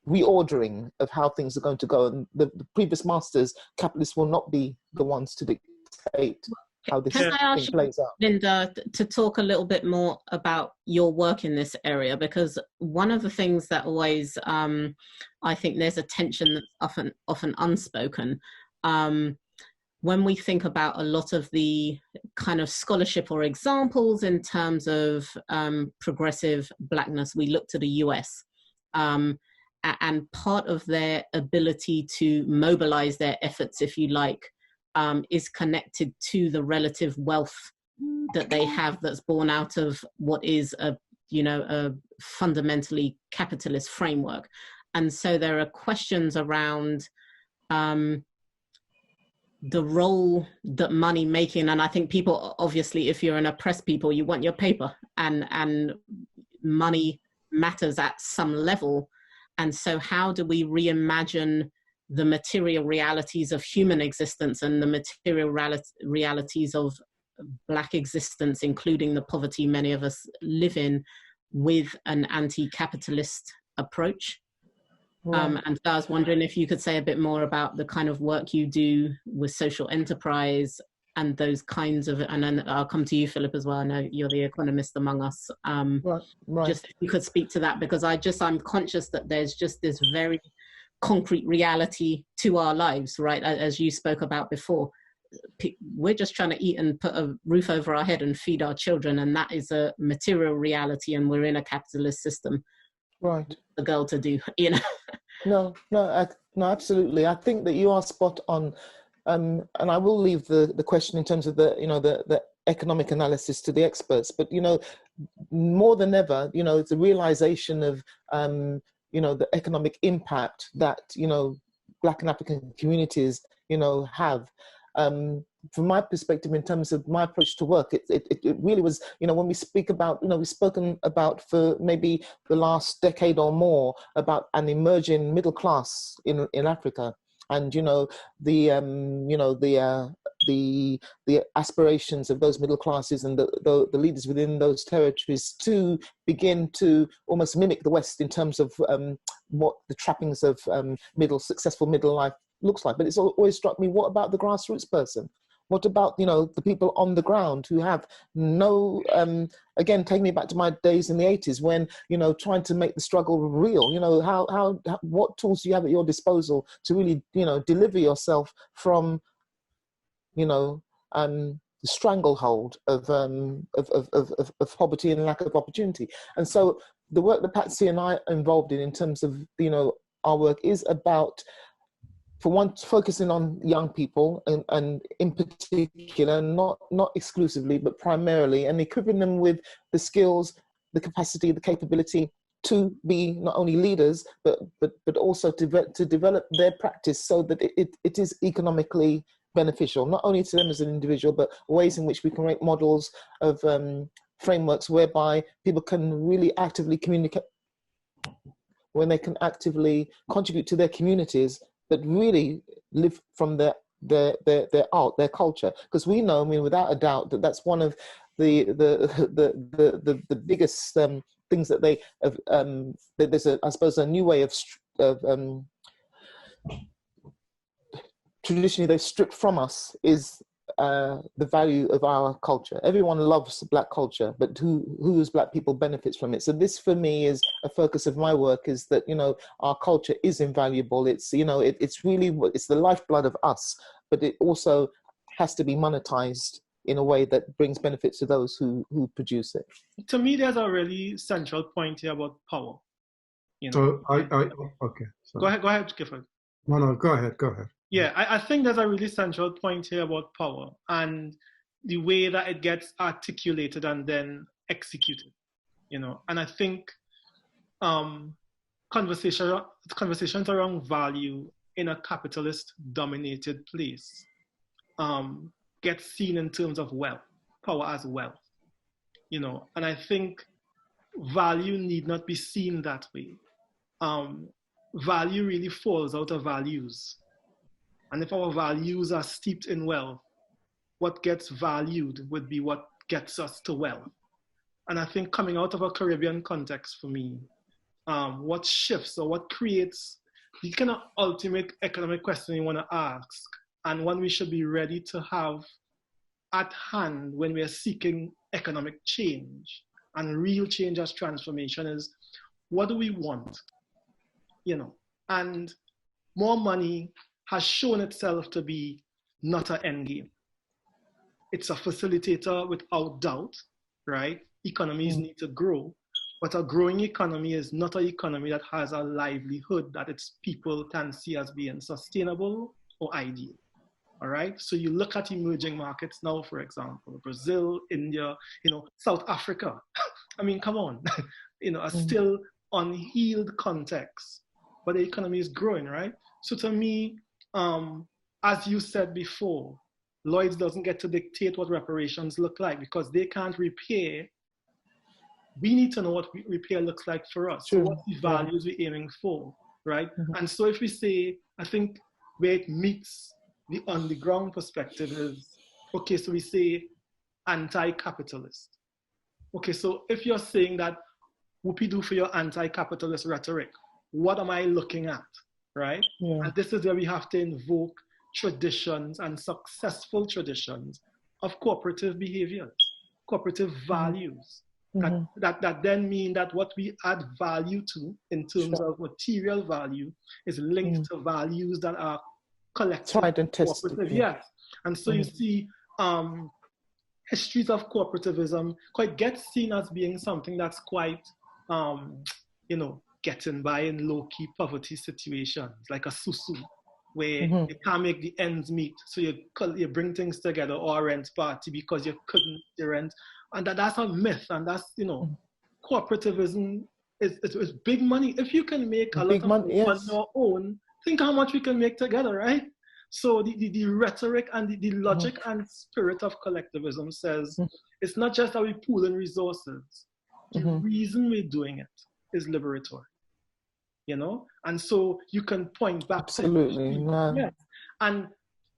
reordering of how things are going to go. And the previous masters, capitalists, will not be the ones to dictate how this Can I ask thing plays out. Lynda, to talk a little bit more about your work in this area? Because one of the things that always, I think there's a tension that's often unspoken. When we think about a lot of the kind of scholarship or examples in terms of progressive Blackness, we look to the US. And part of their ability to mobilize their efforts, if you like, is connected to the relative wealth that they have that's born out of what is a fundamentally capitalist framework. And so there are questions around the role that money making, and I think people, obviously, if you're an oppressed people, you want your paper, and money matters at some level. And so how do we reimagine the material realities of human existence and the material realities of Black existence, including the poverty many of us live in, with an anti-capitalist approach? And so I was wondering if you could say a bit more about the kind of work you do with social enterprise and those kinds of, and then I'll come to you, Philip, as well. I know you're the economist among us. Just if you could speak to that, because I'm conscious that there's just this very concrete reality to our lives, right? As you spoke about before, we're just trying to eat and put a roof over our head and feed our children, and that is a material reality, and we're in a capitalist system. Right. The girl to do, you know. No, absolutely. I think that you are spot on, and I will leave the question in terms of the economic analysis to the experts. But more than ever, it's a realization of the economic impact that Black and African communities have. From my perspective, in terms of my approach to work, it really was, when we speak about, we've spoken about for maybe the last decade or more about an emerging middle class in Africa, and the aspirations of those middle classes and the leaders within those territories to begin to almost mimic the West in terms of what the trappings of successful middle life looks like. But it's always struck me, what about the grassroots person? What about, the people on the ground who have no, again, take me back to my days in the 80s when, trying to make the struggle real, what tools do you have at your disposal to really, deliver yourself from, the stranglehold of poverty and lack of opportunity. And so the work that Patsy and I are involved in terms of, our work is about, for one, focusing on young people and in particular, not exclusively, but primarily, and equipping them with the skills, the capacity, the capability to be not only leaders, but also to develop their practice so that it is economically beneficial, not only to them as an individual, but ways in which we can make models of frameworks whereby people can really actively communicate, when they can actively contribute to their communities, but really live from their art, their culture. Because we know, without a doubt, that's one of the biggest things that they have. There's I suppose a new way of traditionally they've stripped from us is the value of our culture. Everyone loves Black culture, but who as Black people benefits from it? So this, for me, is a focus of my work, is that, our culture is invaluable. It's, it's really, it's the lifeblood of us, but it also has to be monetized in a way that brings benefit to those who produce it. To me, there's a really central point here about power. So okay. Sorry. Go ahead, Gifford. No, go ahead. Yeah, I think there's a really central point here about power and the way that it gets articulated and then executed, And I think conversations around value in a capitalist-dominated place get seen in terms of wealth, power as wealth, you know, and I think value need not be seen that way. Value really falls out of values. And if our values are steeped in wealth, what gets valued would be what gets us to wealth. And I think coming out of a Caribbean context for me, what shifts or what creates the kind of ultimate economic question you want to ask, and one we should be ready to have at hand when we are seeking economic change and real change as transformation, is what do we want? You know, and more money has shown itself to be not an end game. It's a facilitator without doubt, right? Economies need to grow, but a growing economy is not an economy that has a livelihood that its people can see as being sustainable or ideal. All right, so you look at emerging markets now, for example, Brazil, India, you know, South Africa. I mean, come on, you know, a still unhealed context, but the economy is growing, right? So to me, as you said before, Lloyd's doesn't get to dictate what reparations look like because they can't repair. We need to know what repair looks like for us. Sure. So what the values we're aiming for, right? And so if we say, I think where it meets the on-the-ground perspective is, okay, so we say anti-capitalist. Okay, so if you're saying that, whoopee-doo for your anti-capitalist rhetoric, what am I looking at, right? Yeah. And this is where we have to invoke traditions and successful traditions of cooperative behaviors, cooperative values, that then mean that what we add value to in terms of material value is linked to values that are collective, tried and tested, yes. And so you see histories of cooperativism quite get seen as being something that's quite, you know, getting by in low-key poverty situations, like a susu, where you can't make the ends meet, so you bring things together, or a rent party because you couldn't pay rent, and that's a myth, and that's, you know, cooperativism is big money. If you can make a lot of money on your own, think how much we can make together, right? So the rhetoric and the logic and spirit of collectivism says it's not just that we pool in resources. The reason we're doing it is liberatory, you know? And so you can point back absolutely to yes. And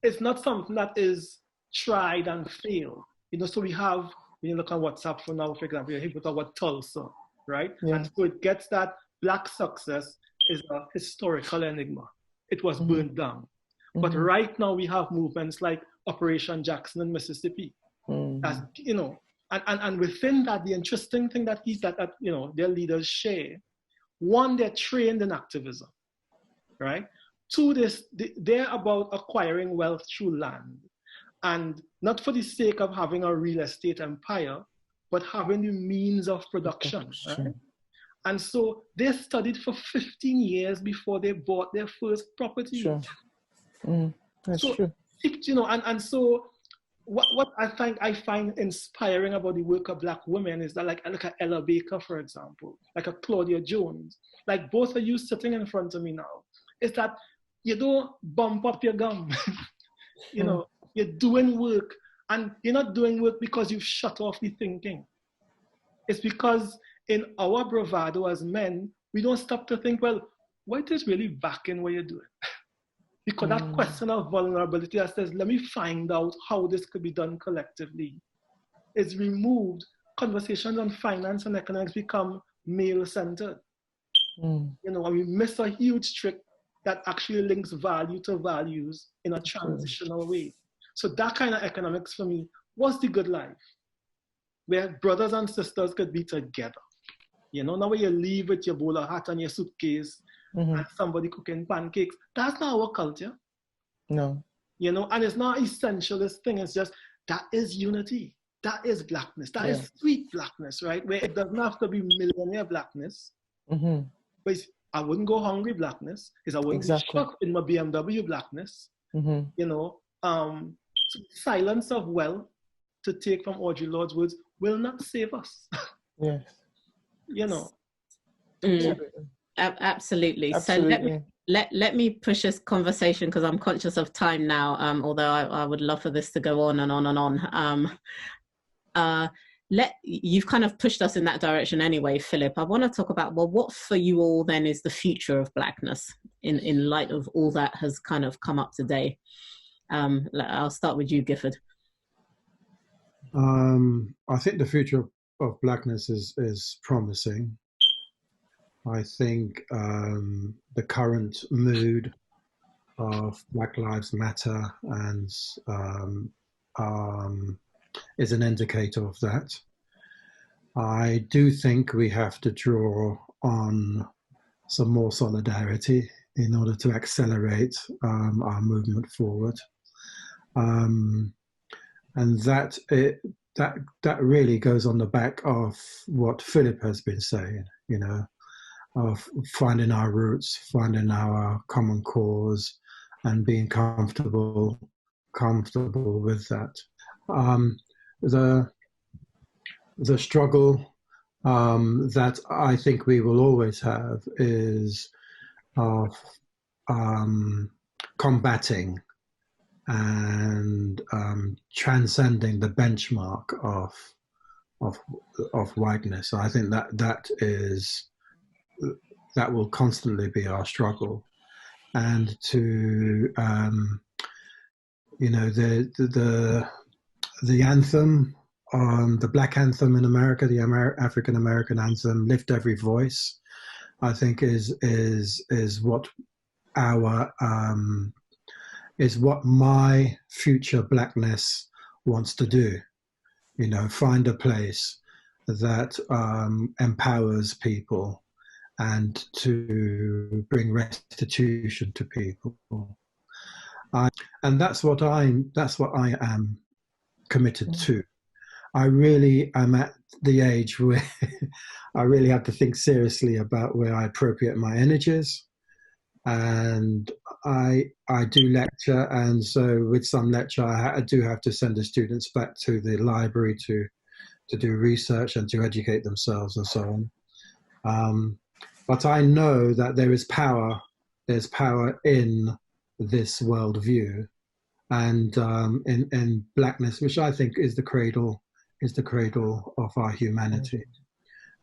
it's not something that is tried and failed. You know, so we have, when you look at WhatsApp for now, for example, you put about Tulsa, right? Yeah. And so it gets that Black success is a historical enigma. It was burned down. But right now we have movements like Operation Jackson in Mississippi. That's, you know, and within that, the interesting thing that you know, their leaders share, one, they're trained in activism, right? Two, they're about acquiring wealth through land, and not for the sake of having a real estate empire, but having the means of production, right? And so they studied for 15 years before they bought their first property. Sure. That's true. You know, and so what I find inspiring about the work of Black women is that, like, I look at Ella Baker, for example, like a Claudia Jones, like both of you sitting in front of me now, is that you don't bump up your gum. You know, you're doing work, and you're not doing work because you've shut off the thinking. It's because in our bravado as men, we don't stop to think, well, what is really backing what you're doing? Because that question of vulnerability that says, let me find out how this could be done collectively, is removed. Conversations on finance and economics become male-centered. You know, and we miss a huge trick that actually links value to values in a transitional way. So that kind of economics for me was the good life, where brothers and sisters could be together. You know, now where you leave with your bowler hat and your suitcase, and somebody cooking pancakes. That's not our culture. No. You know, and it's not essentialist thing. It's just, that is unity. That is Blackness. That is sweet Blackness, right? Where it doesn't have to be millionaire Blackness. But it's, I wouldn't go hungry Blackness. It's I wouldn't be shocked in my BMW Blackness. You know, silence of wealth, to take from Audre Lorde's words, will not save us. Yes. You know. Absolutely. So let me push this conversation, because I'm conscious of time now, although I would love for this to go on and on and on. you've kind of pushed us in that direction anyway, Philip. I want to talk about, well, what for you all then is the future of Blackness in light of all that has kind of come up today? I'll start with you, Gifford. I think the future of Blackness is promising. I think the current mood of Black Lives Matter and is an indicator of that. I do think we have to draw on some more solidarity in order to accelerate our movement forward. And that really goes on the back of what Philip has been saying, you know, of finding our roots, finding our common cause, and being comfortable with that. The struggle that I think we will always have is of combating and transcending the benchmark of whiteness. I think that will constantly be our struggle, and to you know, the anthem, the Black anthem in America, the African American anthem, "Lift Every Voice," I think is what our is what my future Blackness wants to do. You know, find a place that empowers people and to bring restitution to people. And that's what I am committed to. I really am at the age where I really have to think seriously about where I appropriate my energies. And I do lecture, and so with some lecture I do have to send the students back to the library to do research and to educate themselves and so on. But I know that there is power. There's power in this worldview, and in Blackness, which I think is the cradle of our humanity.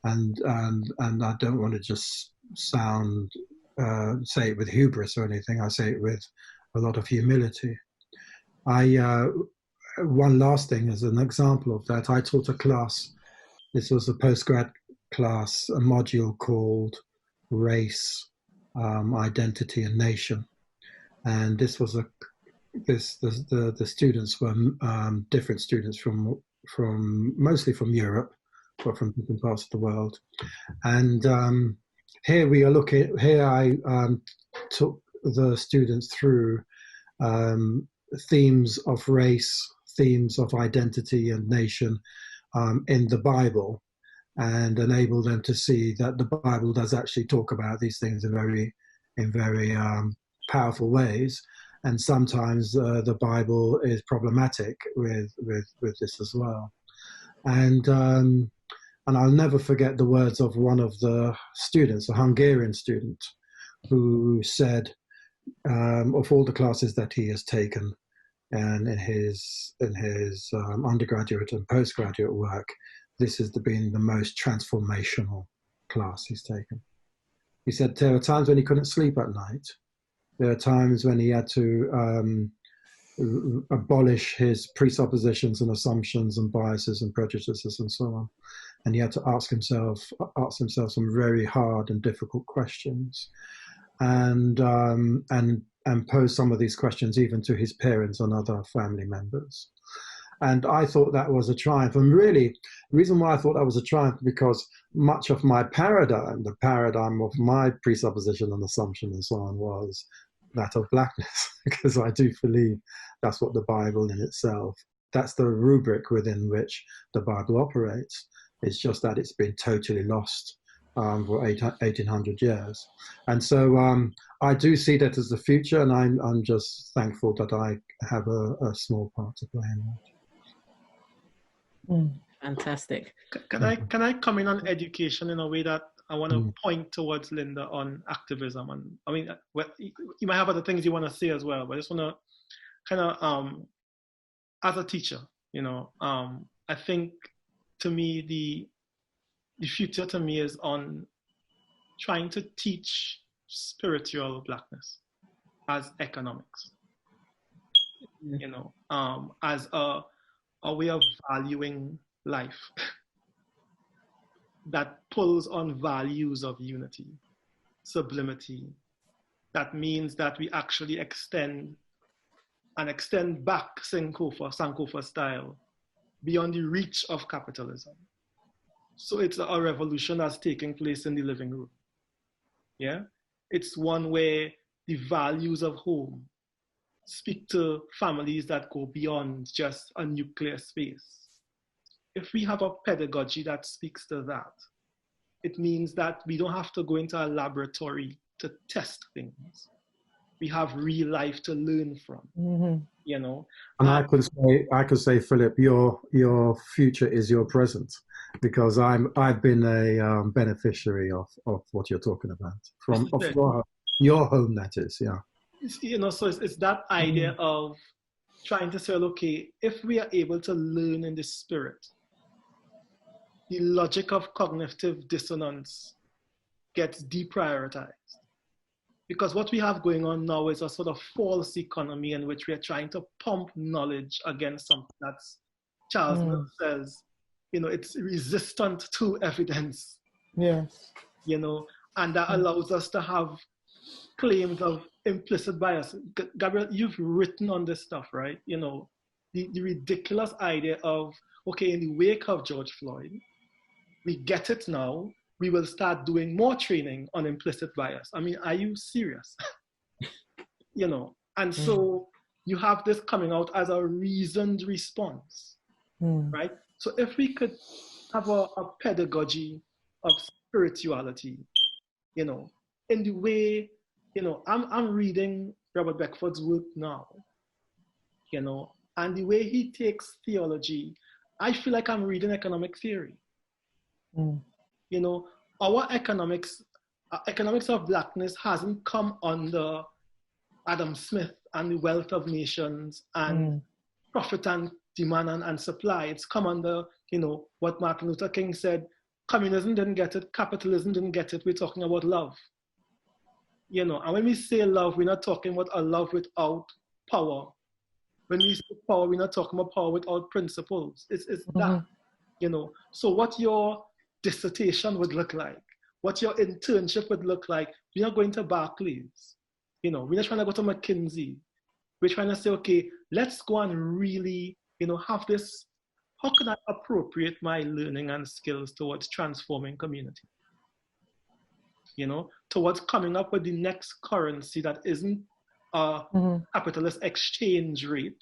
And I don't want to just say it with hubris or anything. I say it with a lot of humility. One last thing as an example of that, I taught a class. This was a postgrad class, a module called Race, Identity and Nation. And this was the students were different students from mostly from Europe, but from different parts of the world. And here I took the students through themes of race, themes of identity and nation in the Bible, and enable them to see that the Bible does actually talk about these things in very powerful ways. And sometimes the Bible is problematic with this as well. And I'll never forget the words of one of the students, a Hungarian student, who said, of all the classes that he has taken, and in his undergraduate and postgraduate work, this has been the most transformational class he's taken. He said there are times when he couldn't sleep at night. There are times when he had to abolish his presuppositions and assumptions and biases and prejudices and so on. And he had to ask himself some very hard and difficult questions, and pose some of these questions even to his parents and other family members. And I thought that was a triumph. And really, the reason why I thought that was a triumph, because much of my paradigm, the paradigm of my presupposition and assumption and so on, was that of Blackness, because I do believe that's what the Bible in itself, that's the rubric within which the Bible operates. It's just that it's been totally lost for 1800 years. And so I do see that as the future, and I'm just thankful that I have a small part to play in that. Fantastic. Can I come in on education in a way that I want to point towards Lynda on activism? And I mean, you might have other things you want to say as well, but I just want to kind of, as a teacher, you know, I think, to me, the future to me is on trying to teach spiritual Blackness as economics, you know, as a way of valuing life that pulls on values of unity, sublimity. That means that we actually extend back Sankofa style beyond the reach of capitalism. So it's a revolution that's taking place in the living room. Yeah, it's one where the values of home speak to families that go beyond just a nuclear space. If we have a pedagogy that speaks to that, it means that we don't have to go into a laboratory to test things. We have real life to learn from, you know. And I could say, Philip, your future is your present, because I've been a beneficiary of what you're talking about from your home, that is, yeah. You know, so it's that idea of trying to say, okay, if we are able to learn in the spirit, the logic of cognitive dissonance gets deprioritized. Because what we have going on now is a sort of false economy in which we are trying to pump knowledge against something that's, Charles Mill says, you know, it's resistant to evidence. Yes. You know, and that allows us to have claims of implicit bias. Gabrielle, you've written on this stuff, right? You know, the ridiculous idea of, okay, in the wake of George Floyd, we get it now, we will start doing more training on implicit bias. I mean, are you serious? You know, and so you have this coming out as a reasoned response, right? So if we could have a pedagogy of spirituality, you know, in the way, you know, I'm reading Robert Beckford's work now, you know, and the way he takes theology, I feel like I'm reading economic theory. You know, our economics of Blackness hasn't come under Adam Smith and the Wealth of Nations and profit and demand and supply. It's come under, you know, what Martin Luther King said, communism didn't get it, capitalism didn't get it, we're talking about love. You know, and when we say love, we're not talking about a love without power. When we say power, we're not talking about power without principles. It's that, you know. So what your dissertation would look like, what your internship would look like, we're not going to Barclays. You know, we're not trying to go to McKinsey. We're trying to say, okay, let's go and really, you know, have this, how can I appropriate my learning and skills towards transforming community? You know, towards coming up with the next currency that isn't a capitalist exchange rate.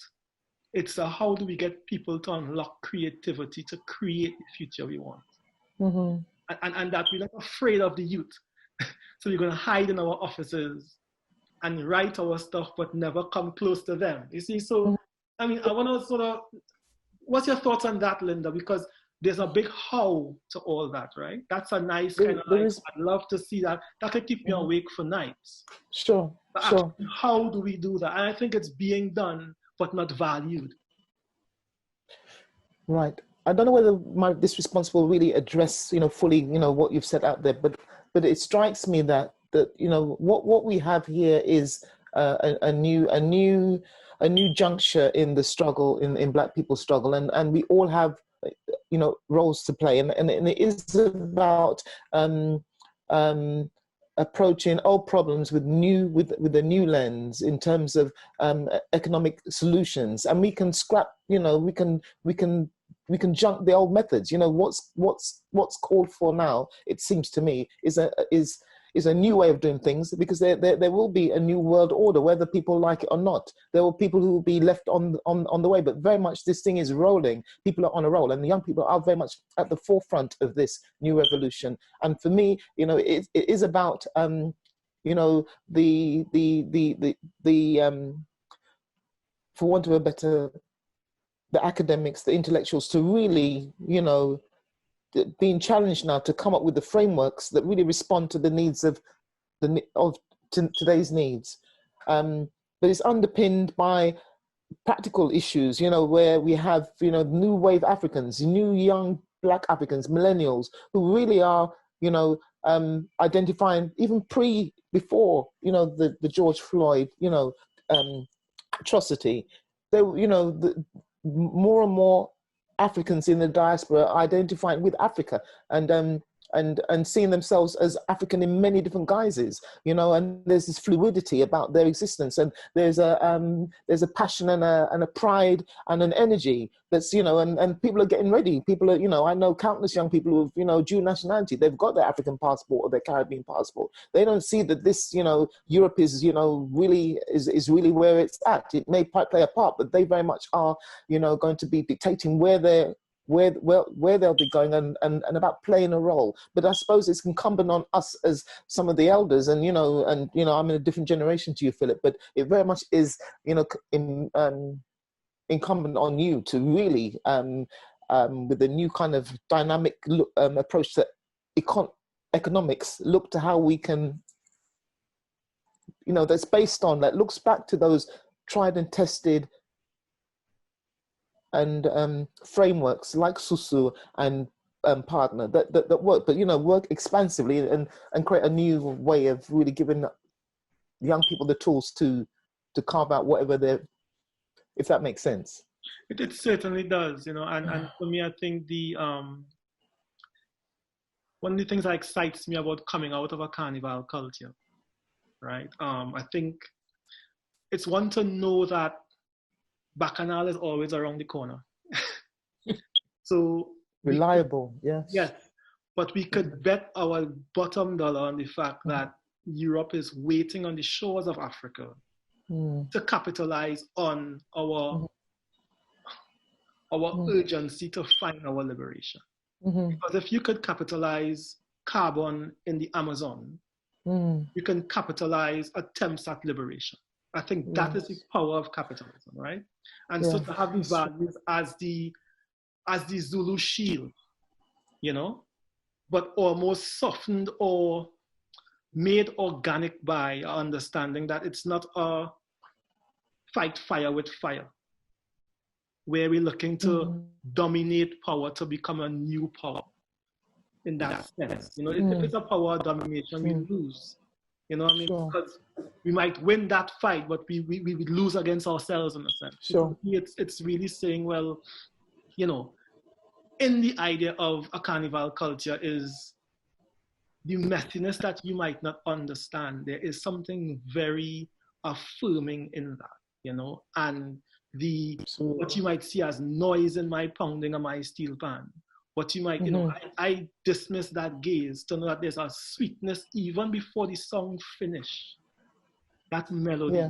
It's a how do we get people to unlock creativity to create the future we want. And that we're not afraid of the youth. So we're going to hide in our offices and write our stuff but never come close to them. You see, so, I mean, I want to sort of, what's your thoughts on that, Lynda? Because there's a big how to all that, right? That's a nice kind of like, I'd love to see that. That could keep me awake for nights. Sure, but sure. Actually, how do we do that? And I think it's being done, but not valued. Right. I don't know whether this response will really address, you know, fully, you know, what you've set out there, but it strikes me that you know, what we have here is a new juncture in the struggle, in Black people's struggle, and we all have, you know, roles to play, and it is about approaching old problems with a new lens in terms of economic solutions, and we can scrap, you know, we can junk the old methods. You know, what's called for now, it seems to me, is a new way of doing things, because there will be a new world order, whether people like it or not. There will be people who will be left on the way, but very much this thing is rolling. People are on a roll, and the young people are very much at the forefront of this new revolution. And for me, you know, it is about, you know, the for want of a better, the academics, the intellectuals, to really, you know, being challenged now to come up with the frameworks that really respond to the needs of today's needs, but it's underpinned by practical issues, where we have, new wave Africans, new young Black Africans, millennials, who really are, identifying even before, the George Floyd, atrocity. More and more Africans in the diaspora identifying with Africa and seeing themselves as African in many different guises, and there's this fluidity about their existence, and there's a passion and a pride and an energy that's, and people are getting ready. People are, I know countless young people with, dual nationality. They've got their African passport or their Caribbean passport. They don't see that this, Europe is, really is really where it's at. It may play a part, but they very much are, going to be dictating where they'll be going and about playing a role. But I suppose it's incumbent on us as some of the elders, and I'm in a different generation to you, Philip, but it very much is, incumbent on you to really, with a new kind of dynamic approach to economics, look to how we can, that's based on, that looks back to those tried and tested and frameworks like Susu and Partner that work, but work expansively and create a new way of really giving young people the tools to carve out whatever they're, if that makes sense. It certainly does, and for me, I think one of the things that excites me about coming out of a carnival culture, right? I think it's one to know that Bacchanal is always around the corner. So reliable, yes. Yes, but we could bet our bottom dollar on the fact that Europe is waiting on the shores of Africa to capitalize on our urgency to find our liberation. Because if you could capitalize carbon in the Amazon, you can capitalize attempts at liberation. I think that is the power of capitalism, right? And so to have these values as the Zulu shield, but almost softened or made organic by understanding that it's not a fight fire with fire, where we're looking to dominate power to become a new power in that sense. If it's a power domination, we lose. Because we might win that fight, but we lose against ourselves in a sense. Sure. It's really saying, well, in the idea of a carnival culture is the messiness that you might not understand. There is something very affirming in that, and what you might see as noise in my pounding of my steel pan. What you might, I dismiss that gaze to know that there's a sweetness even before the song finish. That melody,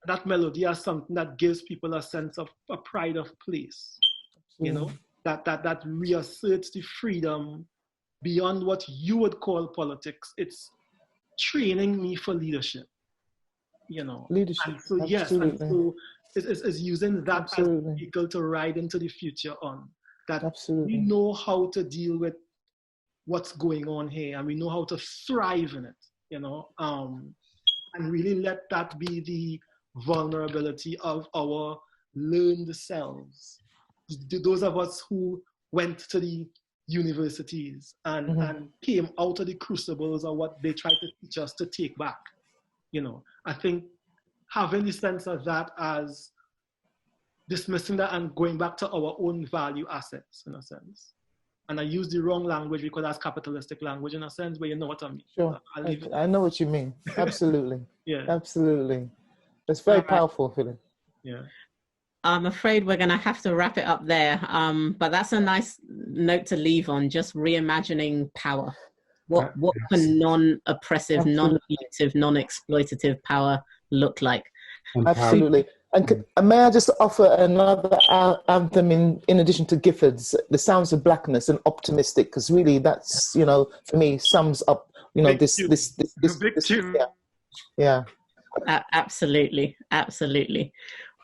that melody is something that gives people a sense of a pride of place. That reasserts the freedom beyond what you would call politics. It's training me for leadership. Leadership. And so and so it's using that as a vehicle to ride into the future on. That we know how to deal with what's going on here, and we know how to thrive in it, and really let that be the vulnerability of our learned selves. Those of us who went to the universities and came out of the crucibles of what they tried to teach us to take back. I think having the sense of that as dismissing that and going back to our own value assets, in a sense. And I use the wrong language because that's capitalistic language, in a sense, but you know what I mean. Sure. I know what you mean. Absolutely. Yeah. Absolutely. It's very powerful, Philip. Yeah. I'm afraid we're going to have to wrap it up there. But that's a nice note to leave on, just reimagining power. What can non-oppressive, non-punitive, non-exploitative power look like? Absolutely. And may I just offer another anthem in addition to Gifford's, The Sounds of Blackness, and Optimistic, because really that's, for me, sums up, this yeah. Absolutely. Absolutely.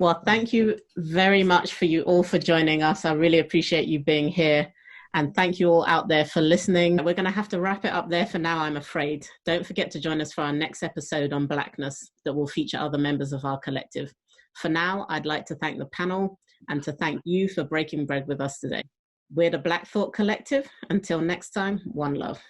Well, thank you very much for you all for joining us. I really appreciate you being here. And thank you all out there for listening. We're going to have to wrap it up there for now, I'm afraid. Don't forget to join us for our next episode on Blackness that will feature other members of our collective. For now, I'd like to thank the panel and to thank you for breaking bread with us today. We're the Black Thought Collective. Until next time, one love.